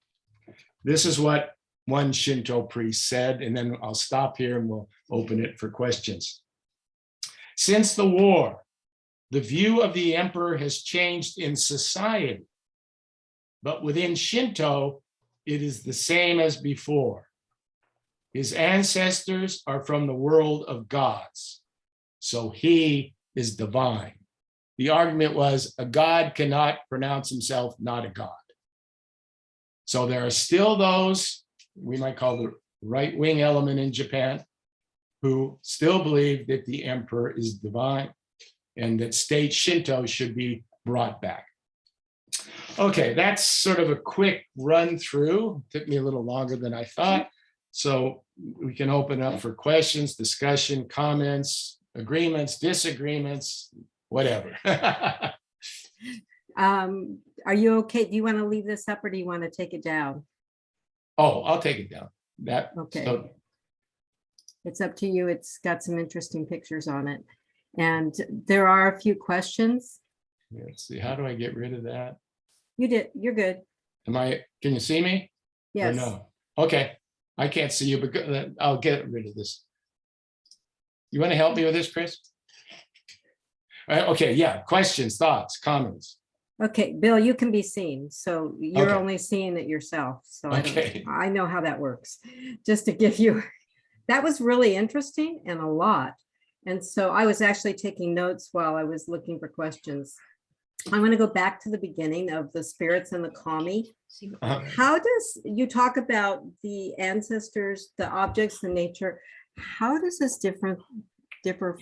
This is what one Shinto priest said, and then I'll stop here and we'll open it for questions. Since the war, the view of the emperor has changed in society, but within Shinto, it is the same as before. His ancestors are from the world of gods, so he is divine. The argument was a god cannot pronounce himself not a god. So there are still those we might call the right-wing element in Japan who still believe that the emperor is divine and that state Shinto should be brought back. Okay, that's sort of a quick run through. Took me a little longer than I thought. So we can open up for questions, discussion, comments, agreements, disagreements, whatever. Are you okay? Do you want to leave this up or do you want to take it down? Oh, I'll take it down. Okay. So, it's up to you. It's got some interesting pictures on it. And there are a few questions. let's see, how do I get rid of that? You did. You're good. Can you see me? Yes. Or no? Okay, I can't see you, but I'll get rid of this. You want to help me with this, Chris? Okay, yeah, questions, thoughts, comments. Okay, Bill, you can be seen. So you're Okay. only seeing it yourself. So Okay. I know how that works. Just to give you, that was really interesting and a lot. And so I was actually taking notes while I was looking for questions. I'm going to go back to the beginning of the spirits and the kami. How does you talk about the ancestors, the objects, the nature? How does this differ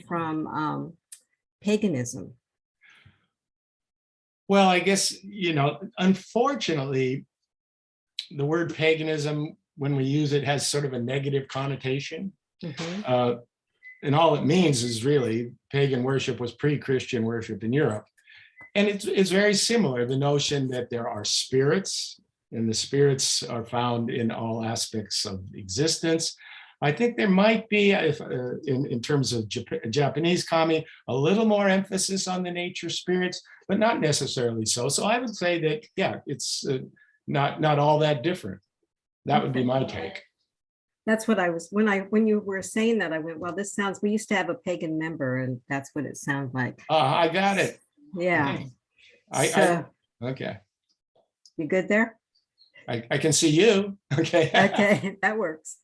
from paganism? Well, I guess, unfortunately, the word paganism, when we use it, has sort of a negative connotation. Mhm. And all it means is really pagan worship was pre-Christian worship in Europe. And it's very similar, the notion that there are spirits, and the spirits are found in all aspects of existence. I think there might be, in terms of Japanese kami, a little more emphasis on the nature spirits, but not necessarily so. So I would say that, yeah, it's not all that different. That would be my take. That's what I was, when you were saying that, I went, well, this sounds, we used to have a pagan member and that's what it sounds like. I got it. Yeah. Okay. Okay. You good there? I can see you. Okay. Okay, that works.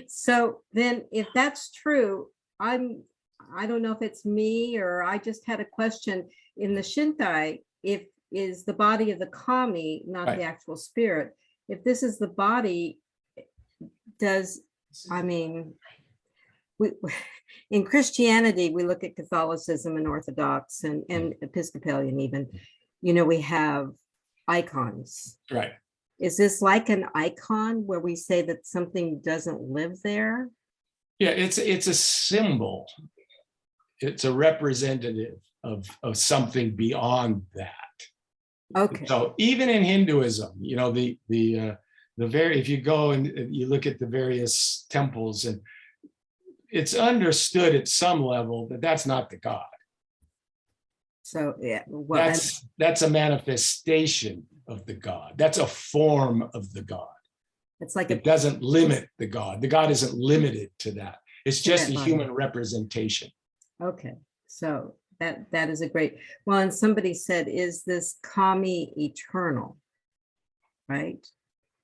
So then if that's true, I don't know if it's me or I just had a question in the Shintai, if is the body of the kami, not Right. the actual spirit. If this is the body, in Christianity, we look at Catholicism and Orthodox and Episcopalian even, we have icons. Right. Is this like an icon where we say that something doesn't live there? Yeah, it's a symbol. It's a representative of something beyond that. Okay. So even in Hinduism, if you go and you look at the various temples, and it's understood at some level that that's not the God. So yeah, well, that's a manifestation of the God. That's a form of the God. it's like It doesn't limit the God. The God isn't limited to that. It's just a human representation. Okay. So that is a great, well, and somebody said, is this kami eternal? Right?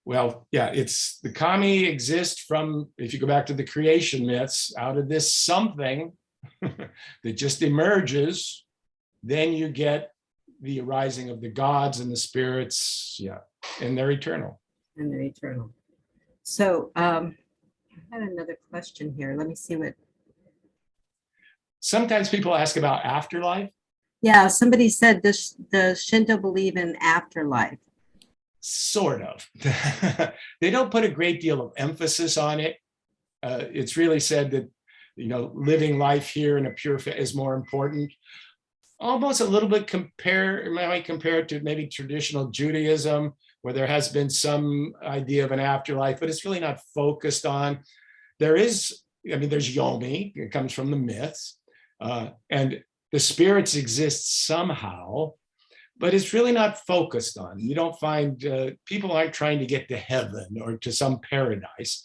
Well, yeah, it's the kami exists from, if you go back to the creation myths, out of this something that just emerges, then you get the arising of the gods and the spirits, yeah, and they're eternal. And they're eternal. So I had another question here. Let me see what. Sometimes people ask about afterlife. Yeah, somebody said does Shinto believe in afterlife? Sort of. They don't put a great deal of emphasis on it. It's really said that, living life here in a pure is more important. Almost a little bit might compare it to maybe traditional Judaism, where there has been some idea of an afterlife, but it's really not focused on. There's Yomi, it comes from the myths, and the spirits exist somehow, but it's really not focused on. You don't find, people aren't trying to get to heaven or to some paradise.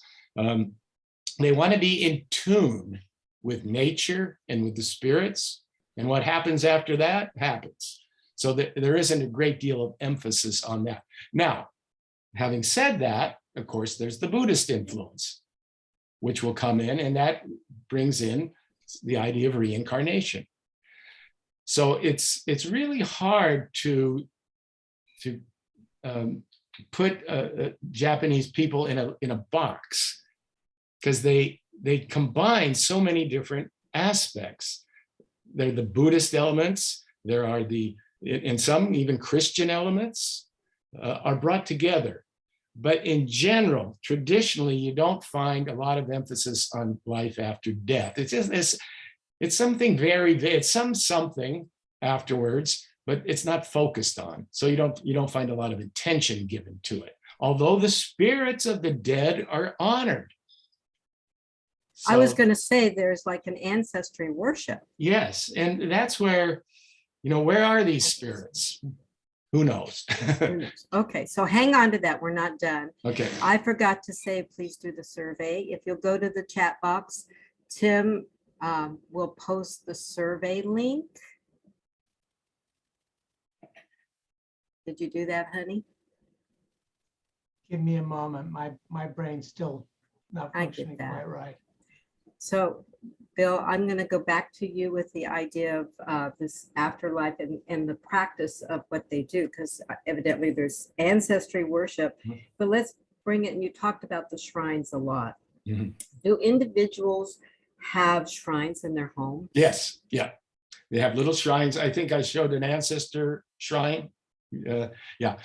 They want to be in tune with nature and with the spirits, and what happens after that happens. So there isn't a great deal of emphasis on that. Now, having said that, of course, there's the Buddhist influence, which will come in, and that brings in the idea of reincarnation. So it's really hard to put Japanese people in a box, because they combine so many different aspects. They're the Buddhist elements. There are and some even Christian elements are brought together. But in general, traditionally, you don't find a lot of emphasis on life after death. It's something it's something afterwards, but it's not focused on. So you don't find a lot of attention given to it. Although the spirits of the dead are honored. I was going to say there's like an ancestry worship. Yes, and that's where, where are these spirits? Who knows? Okay, so hang on to that. We're not done. Okay. I forgot to say, please do the survey. If you'll go to the chat box, Tim will post the survey link. Did you do that, honey? Give me a moment. My brain's still not I get functioning that. quite right. So, Bill, I'm going to go back to you with the idea of this afterlife and the practice of what they do, because evidently there's ancestry worship. Mhm. But let's bring it, and you talked about the shrines a lot. Mhm. Do individuals have shrines in their home? Yes, yeah. They have little shrines. I think I showed an ancestor shrine. Yeah.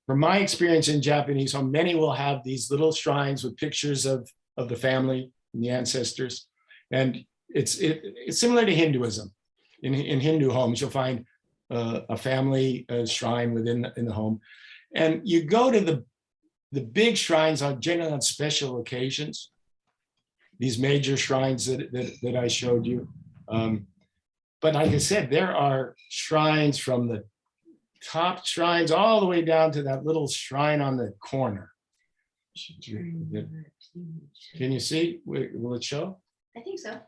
From my experience in Japanese home, many will have these little shrines with pictures of the family and the ancestors. And it's similar to Hinduism. In Hindu homes, you'll find a family shrine within the home. And you go to the big shrines generally on special occasions, these major shrines that I showed you. But like I said, there are shrines from the top shrines all the way down to that little shrine on the corner. Can you see? Will it show? I think so.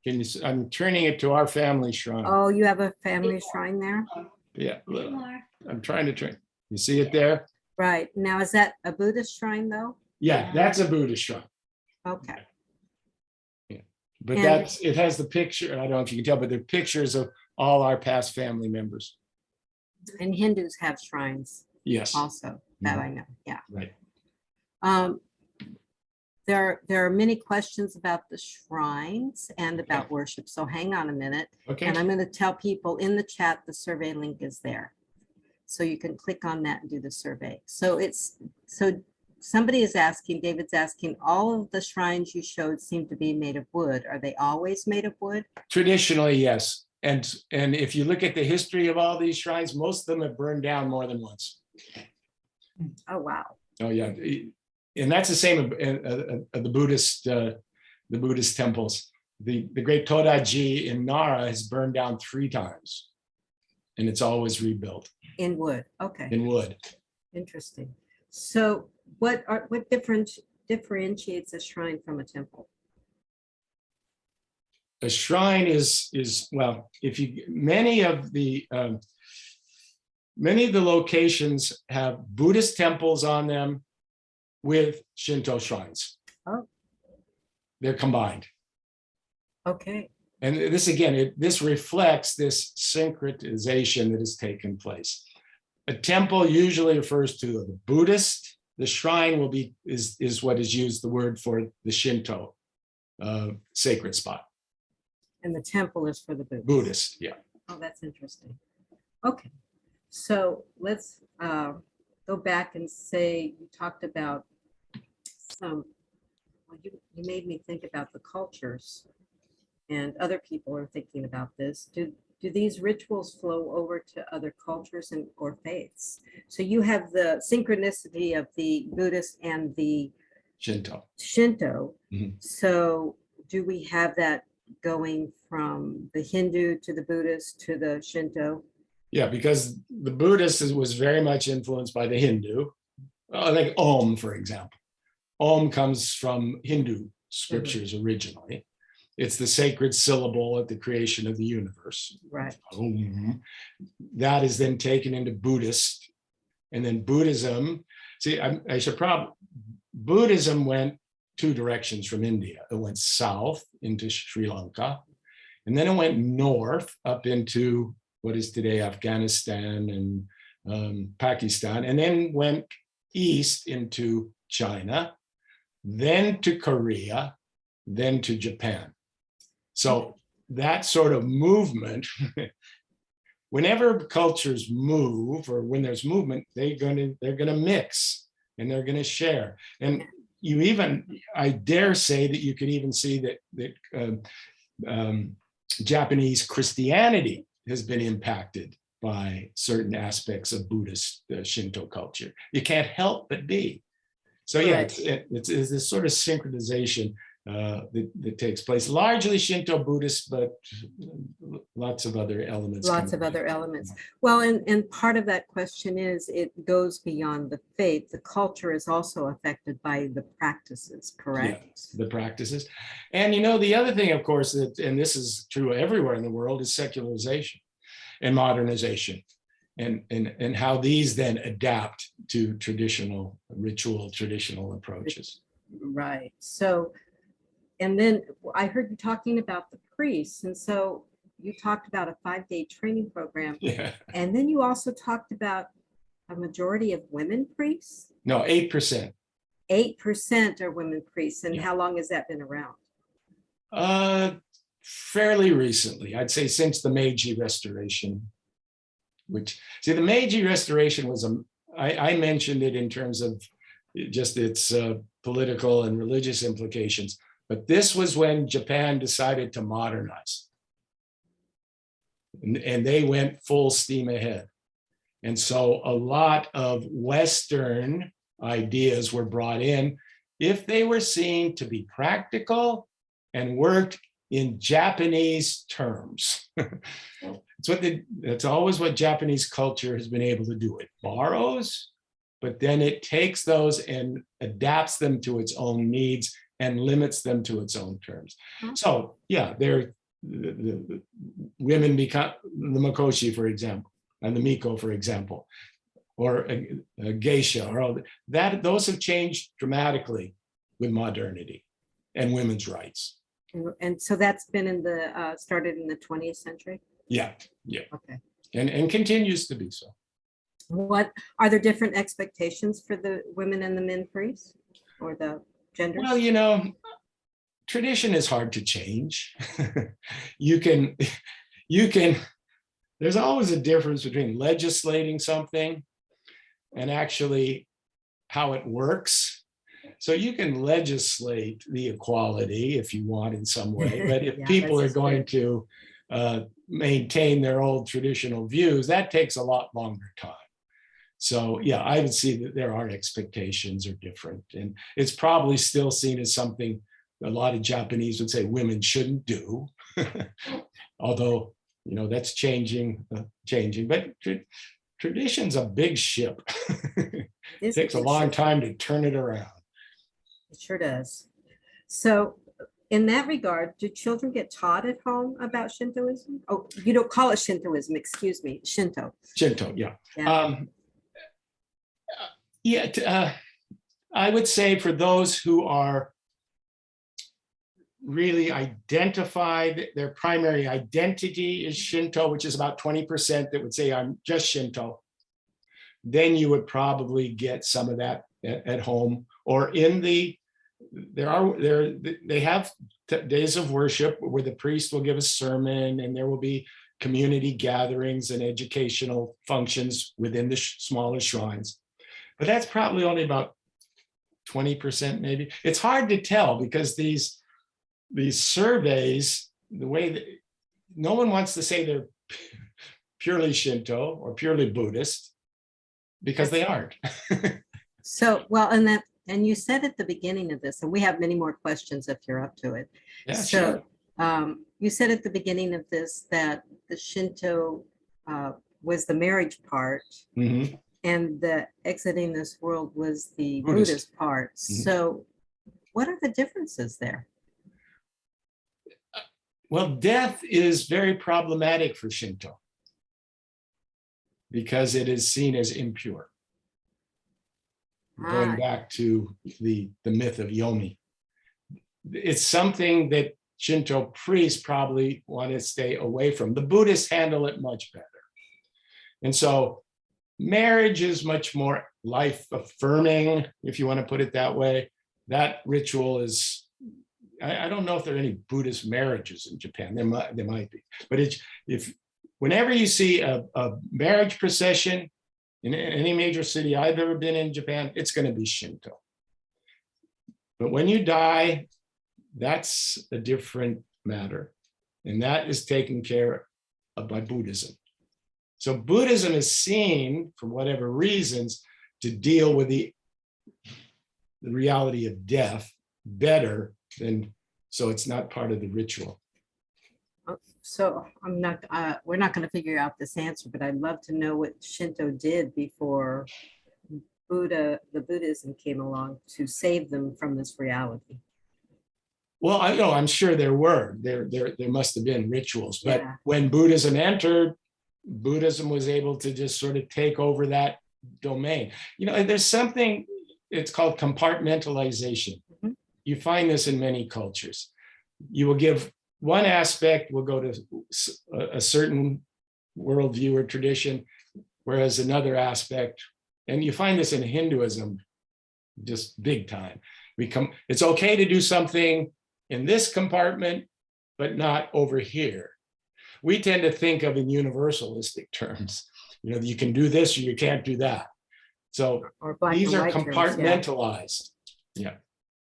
Can you see? I'm turning it to our family shrine. Oh, you have a family shrine there? Yeah, look, I'm trying to turn. You see it there? Right. Now, is that a Buddhist shrine though? Yeah, that's a Buddhist shrine. Okay. But And- it has the picture. I don't know if you can tell, but they're pictures of all our past family members. And Hindus have shrines Yes, also, that I know. Yeah. right. There are many questions about the shrines and about worship. So hang on a minute. Okay. And I'm going to tell people in the chat, the survey link is there. So you can click on that and do the survey. So somebody is asking, David's asking, all of the shrines you showed seem to be made of wood. Are they always made of wood? Traditionally, yes. And if you look at the history of all these shrines, most of them have burned down more than once. Oh, wow. Oh, yeah. And that's the same of the Buddhist temples. The great Todaji in Nara has burned down 3 times, and it's always rebuilt In wood. Okay. in wood. Interesting. So what differentiates a shrine from a temple? a shrine is well, if you many of the locations have Buddhist temples on them with Shinto shrines. Oh, They're combined. okay. And this again, this reflects this syncretization that has taken place. A temple usually refers to the Buddhist. The shrine will be is what is used the word for the Shinto sacred spot. And the temple is for the Buddhists. Buddhist, yeah. Oh, that's interesting. Okay, so let's go back and say you talked about some. Well, you made me think about the cultures, and other people are thinking about this. Do these rituals flow over to other cultures and or faiths? So you have the synchronicity of the Buddhist and the Shinto. Mhm. So do we have that going from the Hindu to the Buddhist to the Shinto? Yeah, because the Buddhist was very much influenced by the Hindu. Like Om, for example. Om comes from Hindu scriptures originally. It's the sacred syllable at the creation of the universe. Right. Om. That is then taken into Buddhist. And then Buddhism, Buddhism went two directions from India. It went south into Sri Lanka, and then it went north up into what is today Afghanistan and Pakistan, and then went east into China, then to Korea, then to Japan. So that sort of movement, whenever cultures move or when there's movement, they're gonna mix and they're gonna share. And you even, I dare say that you can even see that Japanese Christianity has been impacted by certain aspects of Buddhist Shinto culture. You can't help but be. So yeah, Right. it's this sort of synchronization that takes place, largely Shinto Buddhist, but lots of other elements. Lots of other elements. Well, and part of that question is it goes beyond the faith. The culture is also affected by the practices, correct? Yeah, the practices. And the other thing, of course, that, and this is true everywhere in the world, is secularization and modernization. And how these then adapt to traditional approaches. Right. So, and then I heard you talking about the priests. And so you talked about a 5-day training program. Yeah. And then you also talked about a majority of women priests. No, 8%. 8% are women priests. And Yeah. how long has that been around? Fairly recently, I'd say since the Meiji Restoration. The Meiji Restoration was I mentioned it in terms of just its political and religious implications, but this was when Japan decided to modernize. And they went full steam ahead. And so a lot of Western ideas were brought in if they were seen to be practical and worked in Japanese terms. That's always what Japanese culture has been able to do. It borrows, but then it takes those and adapts them to its own needs and limits them to its own terms. So yeah, the women become the Makoshi, for example, and the Miko, for example, or a geisha, or all that. Those have changed dramatically with modernity and women's rights. And so that's been started in the 20th century? Yeah. Okay. And continues to be so. What are there different expectations for the women and the men priests or the genders? Well, tradition is hard to change. you can, there's always a difference between legislating something and actually how it works. So you can legislate the equality if you want in some way, but if people are going to maintain their old traditional views, that takes a lot longer time. So yeah, I would see that there are expectations are different, and it's probably still seen as something a lot of Japanese would say women shouldn't do. Although, that's changing, but tradition's a big ship. It takes a long time to turn it around. It sure does. So in that regard, do children get taught at home about Shintoism? Oh, you don't call it Shintoism, excuse me, Shinto. Shinto, yeah. Yeah. I would say for those who are really identified, their primary identity is Shinto, which is about 20% that would say I'm just Shinto, then you would probably get some of that at home, or in they have days of worship where the priest will give a sermon, and there will be community gatherings and educational functions within the smaller shrines. But that's probably only about 20% maybe. It's hard to tell because these surveys, the way that no one wants to say they're purely Shinto or purely Buddhist, because they aren't. So, well, and you said at the beginning of this, and we have many more questions if you're up to it. Yeah, So, sure. you said at the beginning of this that the Shinto was the marriage part, Mhm. and the exiting this world was the Buddhist. Buddhist part. Mhm. So, what are the differences there? Well, death is very problematic for Shinto because it is seen as impure. Going back to the myth of Yomi. It's something that Shinto priests probably want to stay away from. The Buddhists handle it much better. And so marriage is much more life affirming, if you want to put it that way. That ritual is, I don't know if there are any Buddhist marriages in Japan. There might be. But whenever you see a marriage procession in any major city I've ever been in Japan, it's going to be Shinto. But when you die, that's a different matter. And that is taken care of by Buddhism. So Buddhism is seen, for whatever reasons, to deal with the reality of death better than, so it's not part of the ritual. So we're not going to figure out this answer, but I'd love to know what Shinto did before the Buddhism came along to save them from this reality. Well, I know, I'm sure there must have been rituals, but Yeah. when Buddhism entered, Buddhism was able to just sort of take over that domain. There's something, it's called compartmentalization. Mm-hmm. You find this in many cultures. You will give one aspect, will go to a certain worldview or tradition, whereas another aspect, and you find this in Hinduism, just big time. It's okay to do something in this compartment, but not over here. We tend to think of in universalistic terms. You can do this or you can't do that. So these are compartmentalized. Terms,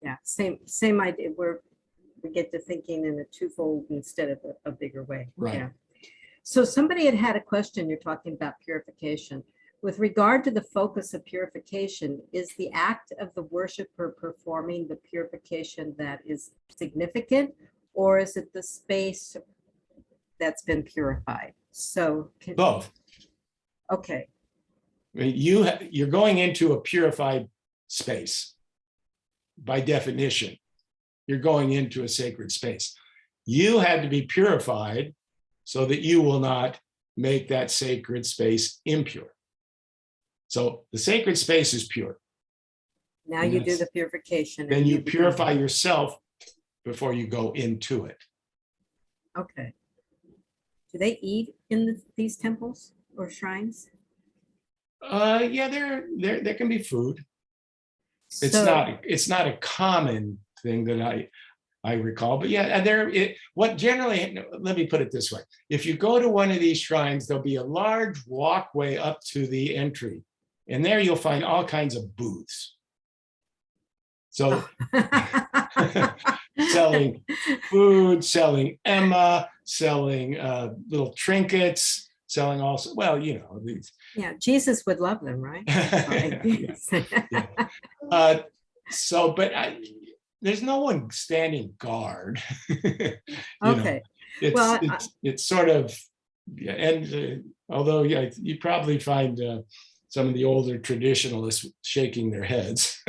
yeah. Same idea. We get to thinking in a twofold instead of a bigger way. Right. Yeah. So somebody had a question. You're talking about purification. With regard to the focus of purification, is the act of the worshiper performing the purification that is significant, or is it the space that's been purified? So both. Okay. You're going into a purified space. By definition, you're going into a sacred space. You had to be purified so that you will not make that sacred space impure. So the sacred space is pure. Now you do the purification. Then you purify yourself before you go into it. Okay. Do they eat in these temples or shrines? Yeah, there can be food. It's not a common thing that I recall, but yeah, let me put it this way. If you go to one of these shrines, there'll be a large walkway up to the entry, and there you'll find all kinds of booths. So selling food, selling Emma, selling little trinkets, selling also, these. Yeah, Jesus would love them, right? Yeah. There's no one standing guard. Okay. It's sort of, although you probably find some of the older traditionalists shaking their heads.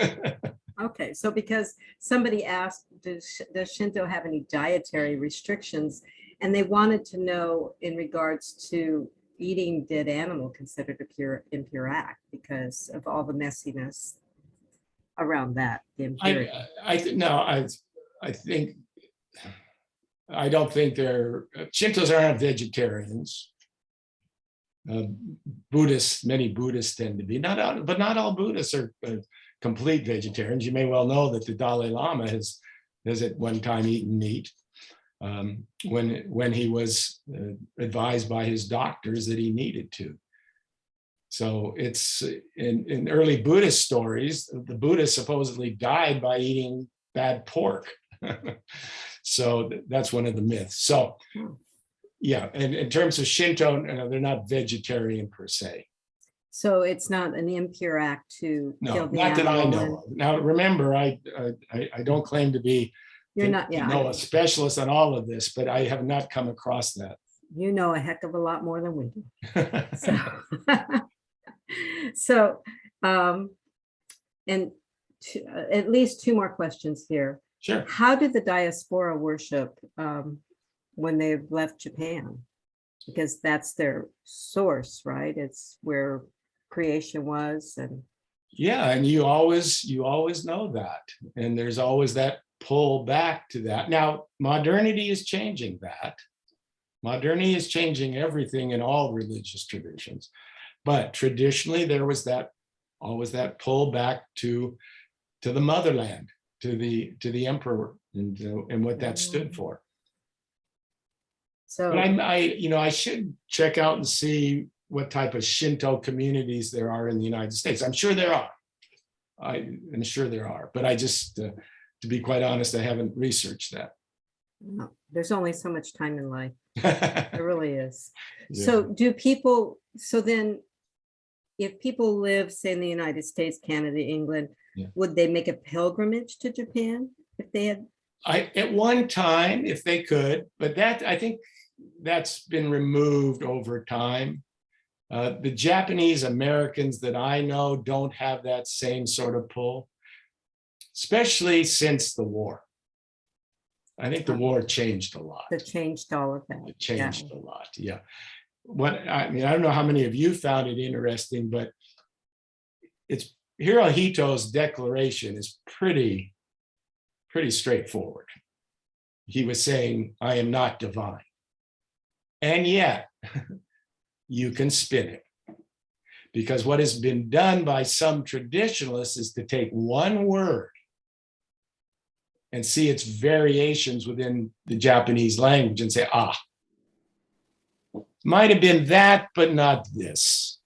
Okay, so because somebody asked, does Shinto have any dietary restrictions? And they wanted to know in regards to eating dead animal considered a impure act because of all the messiness around that, the impurity. I think I don't think Shintos aren't vegetarians. Many Buddhists tend to be, but not all Buddhists are complete vegetarians. You may well know that the Dalai Lama has at one time eaten meat when he was advised by his doctors that he needed to. So it's in early Buddhist stories, the Buddha supposedly died by eating bad pork. So that's one of the myths. So yeah, and in terms of Shinto, they're not vegetarian per se. So it's not an impure act to kill the not that I animal. know of. Now, remember, I don't claim to be You're not, a specialist on all of this, but I have not come across that. You know a heck of a lot more than we do. So, and at least two more questions here. Sure. How did the diaspora worship when they left Japan? Because that's their source, right? It's where creation was. And yeah, and you always know that. And there's always that pull back to that. Now, modernity is changing that. Modernity is changing everything in all religious traditions. But traditionally, there was always that pull back to the motherland, to the emperor, and what that stood for. So but I should check out and see what type of Shinto communities there are in the United States. I'm sure there are. I'm sure there are, but I just, to be quite honest, I haven't researched that. no, there's only so much time in life. There really is. Yeah. So then if people live, say, in the United States, Canada, England, Yeah. would they make a pilgrimage to Japan if they had? At one time, if they could, but I think that's been removed over time. The Japanese Americans that I know don't have that same sort of pull, especially since the war. I think the war changed a lot. That changed all of that. It changed a lot, yeah. I don't know how many of you found it interesting, but it's Hirohito's declaration is pretty straightforward. He was saying, I am not divine. And yet, you can spin it. Because what has been done by some traditionalists is to take one word and see its variations within the Japanese language and say, might have been that, but not this.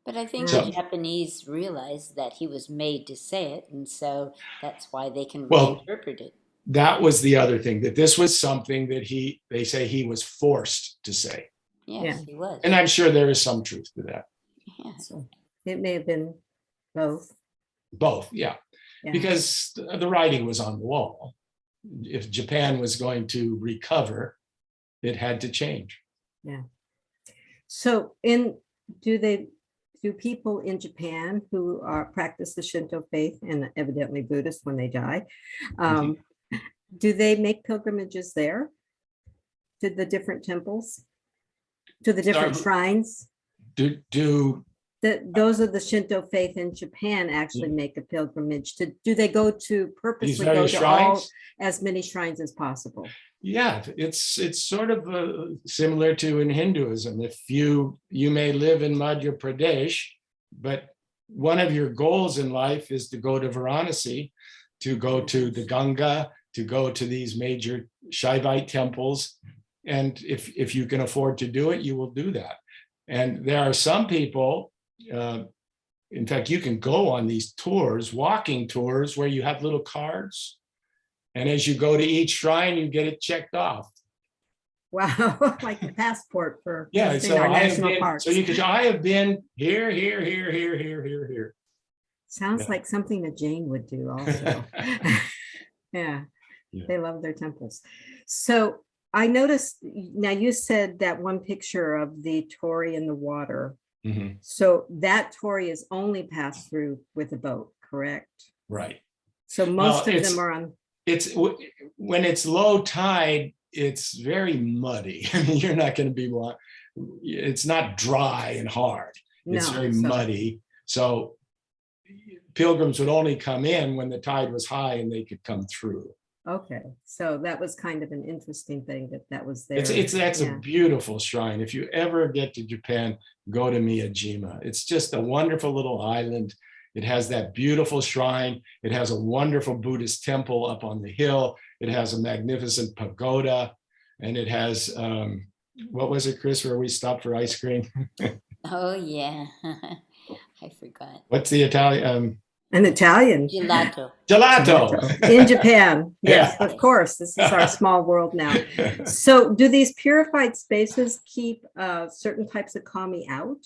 But I think So- the Japanese realized that he was made to say it, and so that's why they can Well- reinterpret it. That was the other thing, that this was something that they say he was forced to say. Yes, Yeah. he was. And I'm sure there is some truth to that. Yeah. So it may have been both. Both, yeah. Yeah. Because the writing was on the wall. If Japan was going to recover, it had to change. So do people in Japan who practice the Shinto faith and evidently Buddhist when they die, do they make pilgrimages there to the different temples, to the different shrines? Those of the Shinto faith in Japan actually make a pilgrimage do they go to purposely go to all as many shrines as possible? Yeah, it's sort of similar to in Hinduism. If you may live in Madhya Pradesh, but one of your goals in life is to go to Varanasi, to go to the Ganga, to go to these major Shaivite temples. And if you can afford to do it, you will do that. And there are some people, in fact, you can go on these tours, walking tours, where you have little cards. And as you go to each shrine, you get it checked off. Wow, like the passport for Yeah, visiting so our I have national been, parks. I have been here. Sounds Yeah. like something that Jane would do also. Yeah, Yeah. they love their temples. So I noticed, now you said that one picture of the torii in the water. Mhm. So that torii is only passed through with a boat, correct? Right. So most of them are on. It's when it's low tide, it's very muddy. I mean, you're not going to be, it's not dry and hard. It's very muddy. So pilgrims would only come in when the tide was high and they could come through. Okay, so that was kind of an interesting thing that was there. That's a beautiful shrine. If you ever get to Japan, go to Miyajima. It's just a wonderful little island. It has that beautiful shrine. It has a wonderful Buddhist temple up on the hill. It has a magnificent pagoda, and it has what was it, Chris, where we stopped for ice cream? Oh yeah, I forgot. What's the Italian? An Italian. Gelato. Gelato. In Japan. Yes, Yeah. of course. This is our small world now. So do these purified spaces keep certain types of kami out?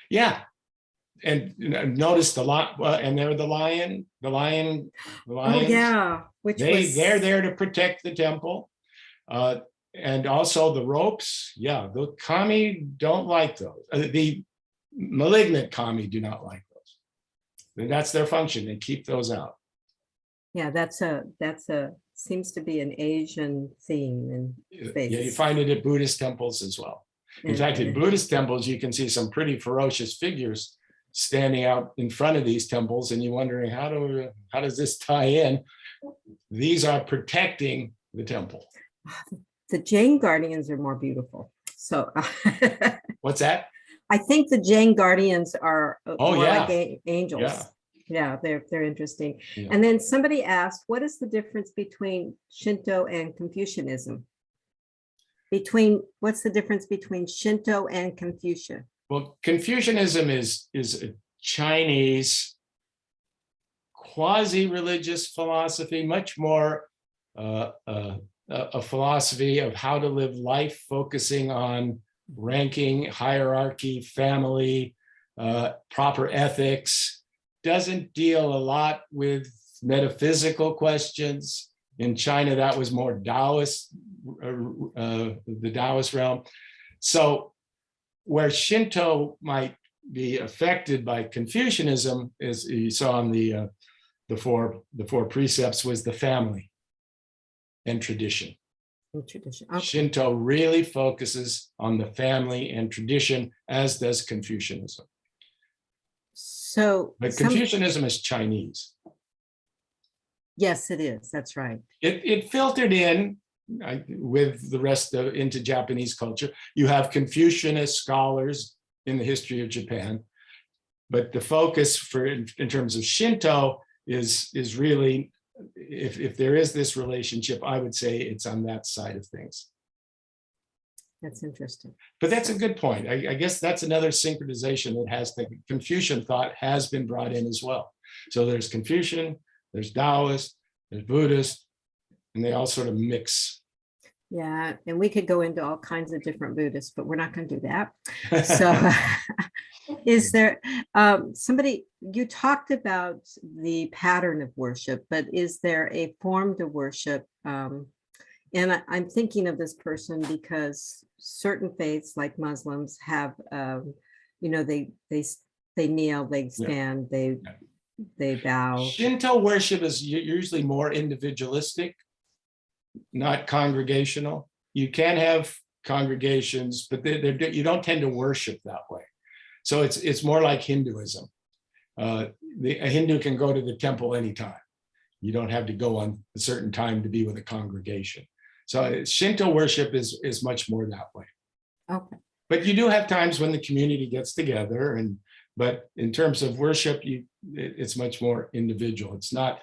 Yeah. And notice the lot, and they're the lions. Oh yeah, They're there to protect the temple. And also the ropes. Yeah, the kami don't like those. The malignant kami do not like those. And that's their function. They keep those out. Yeah, that's a seems to be an Asian theme in faith. Yeah, you find it at Buddhist temples as well. In fact, in Buddhist temples, you can see some pretty ferocious figures standing out in front of these temples, and you're wondering, how does this tie in? These are protecting the temple. The Jain guardians are more beautiful. So What's that? I think the Jain guardians are more yeah. like angels. Yeah. Yeah, they're interesting. Yeah. And then somebody asked, what is the difference between Shinto and Confucianism? What's the difference between Shinto and Confucian? Well, Confucianism is a Chinese quasi-religious philosophy, much more a philosophy of how to live life, focusing on ranking, hierarchy, family, proper ethics. Doesn't deal a lot with metaphysical questions. In China, that was more Taoist, the Taoist realm. So where Shinto might be affected by Confucianism, as you saw in the four precepts, was the family and tradition. Okay. Shinto really focuses on the family and tradition, as does Confucianism. But Confucianism is Chinese. Yes, it is. That's right. It filtered in with the rest into Japanese culture. You have Confucianist scholars in the history of Japan, but the focus in terms of Shinto is really, if there is this relationship, I would say it's on that side of things. That's interesting. But that's a good point. I guess that's another synchronization that has the Confucian thought has been brought in as well. So there's Confucian, there's Taoist, there's Buddhist, and they all sort of mix. Yeah, and we could go into all kinds of different Buddhists, but we're not going to do that. So is there somebody, you talked about the pattern of worship, but is there a form to worship? And I'm thinking of this person because certain faiths, like Muslims, have, they kneel, they stand, they bow. Shinto worship is usually more individualistic, not congregational. You can have congregations, but you don't tend to worship that way. So it's more like Hinduism. A Hindu can go to the temple anytime. You don't have to go on a certain time to be with a congregation. So Shinto worship is much more that way. Okay. But you do have times when the community gets together, but in terms of worship, it's much more individual. It's not,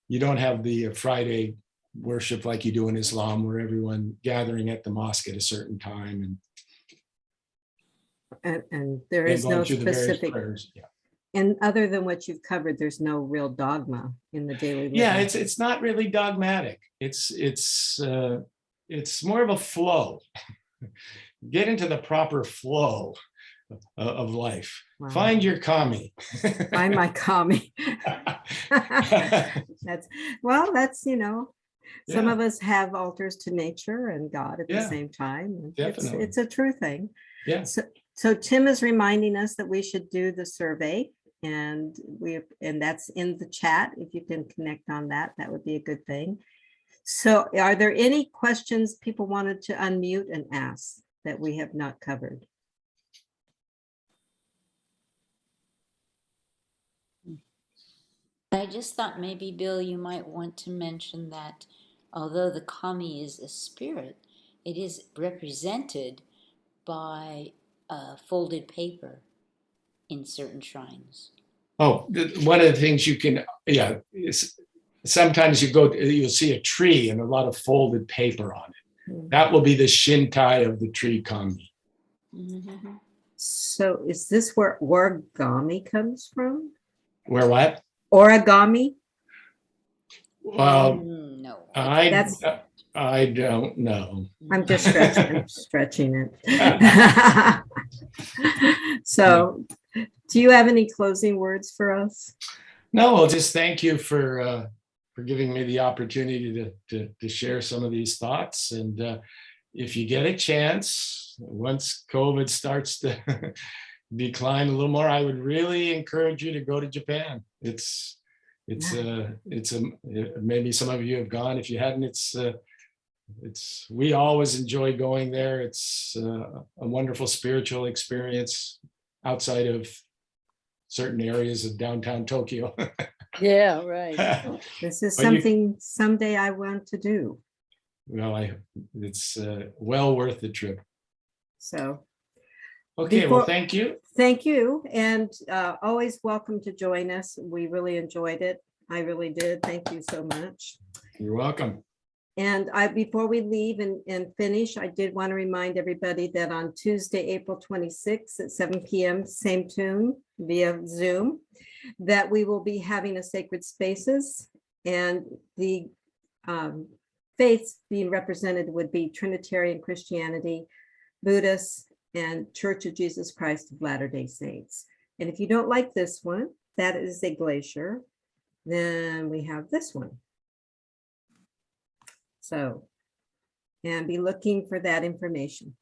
you don't have the Friday worship like you do in Islam, where everyone gathering at the mosque at a certain time and there is no specific. Yeah. And other than what you've covered, there's no real dogma in the daily living. Yeah, it's not really dogmatic. It's more of a flow. Get into the proper flow of life. Wow. Find your kami. Find my kami. That's some of us have altars to nature and God at the same time. Definitely. It's a true thing. Yeah. So Tim is reminding us that we should do the survey. and that's in the chat. If you can connect on that, that would be a good thing. So are there any questions people wanted to unmute and ask that we have not covered? I just thought maybe, Bill, you might want to mention that although the kami is a spirit, it is represented by folded paper in certain shrines. Oh, one of the things you can, yeah, is sometimes you'll see a tree and a lot of folded paper on it. That will be the Shintai of the tree kami. Mm-hmm. So is this where origami comes from? Where what? Origami? Well, No, I don't know. I'm just stretching it. So do you have any closing words for us? No, I'll just thank you for giving me the opportunity to share some of these thoughts. And if you get a chance, once COVID starts to decline a little more, I would really encourage you to go to Japan. It's maybe some of you have gone. If you hadn't, we always enjoy going there. It's a wonderful spiritual experience outside of certain areas of downtown Tokyo. Yeah, right. This is something someday I want to do. Well, it's well worth the trip. So, okay, well, thank you. Thank you, and always welcome to join us. We really enjoyed it. I really did. Thank you so much. You're welcome. And before we leave and finish, I did want to remind everybody that on Tuesday, April 26th at 7 p.m., same tune via Zoom, that we will be having a Sacred Spaces, and the faiths being represented would be Trinitarian Christianity, Buddhists, and Church of Jesus Christ of Latter-day Saints. And if you don't like this one, that is a glacier, then we have this one. So, and be looking for that information.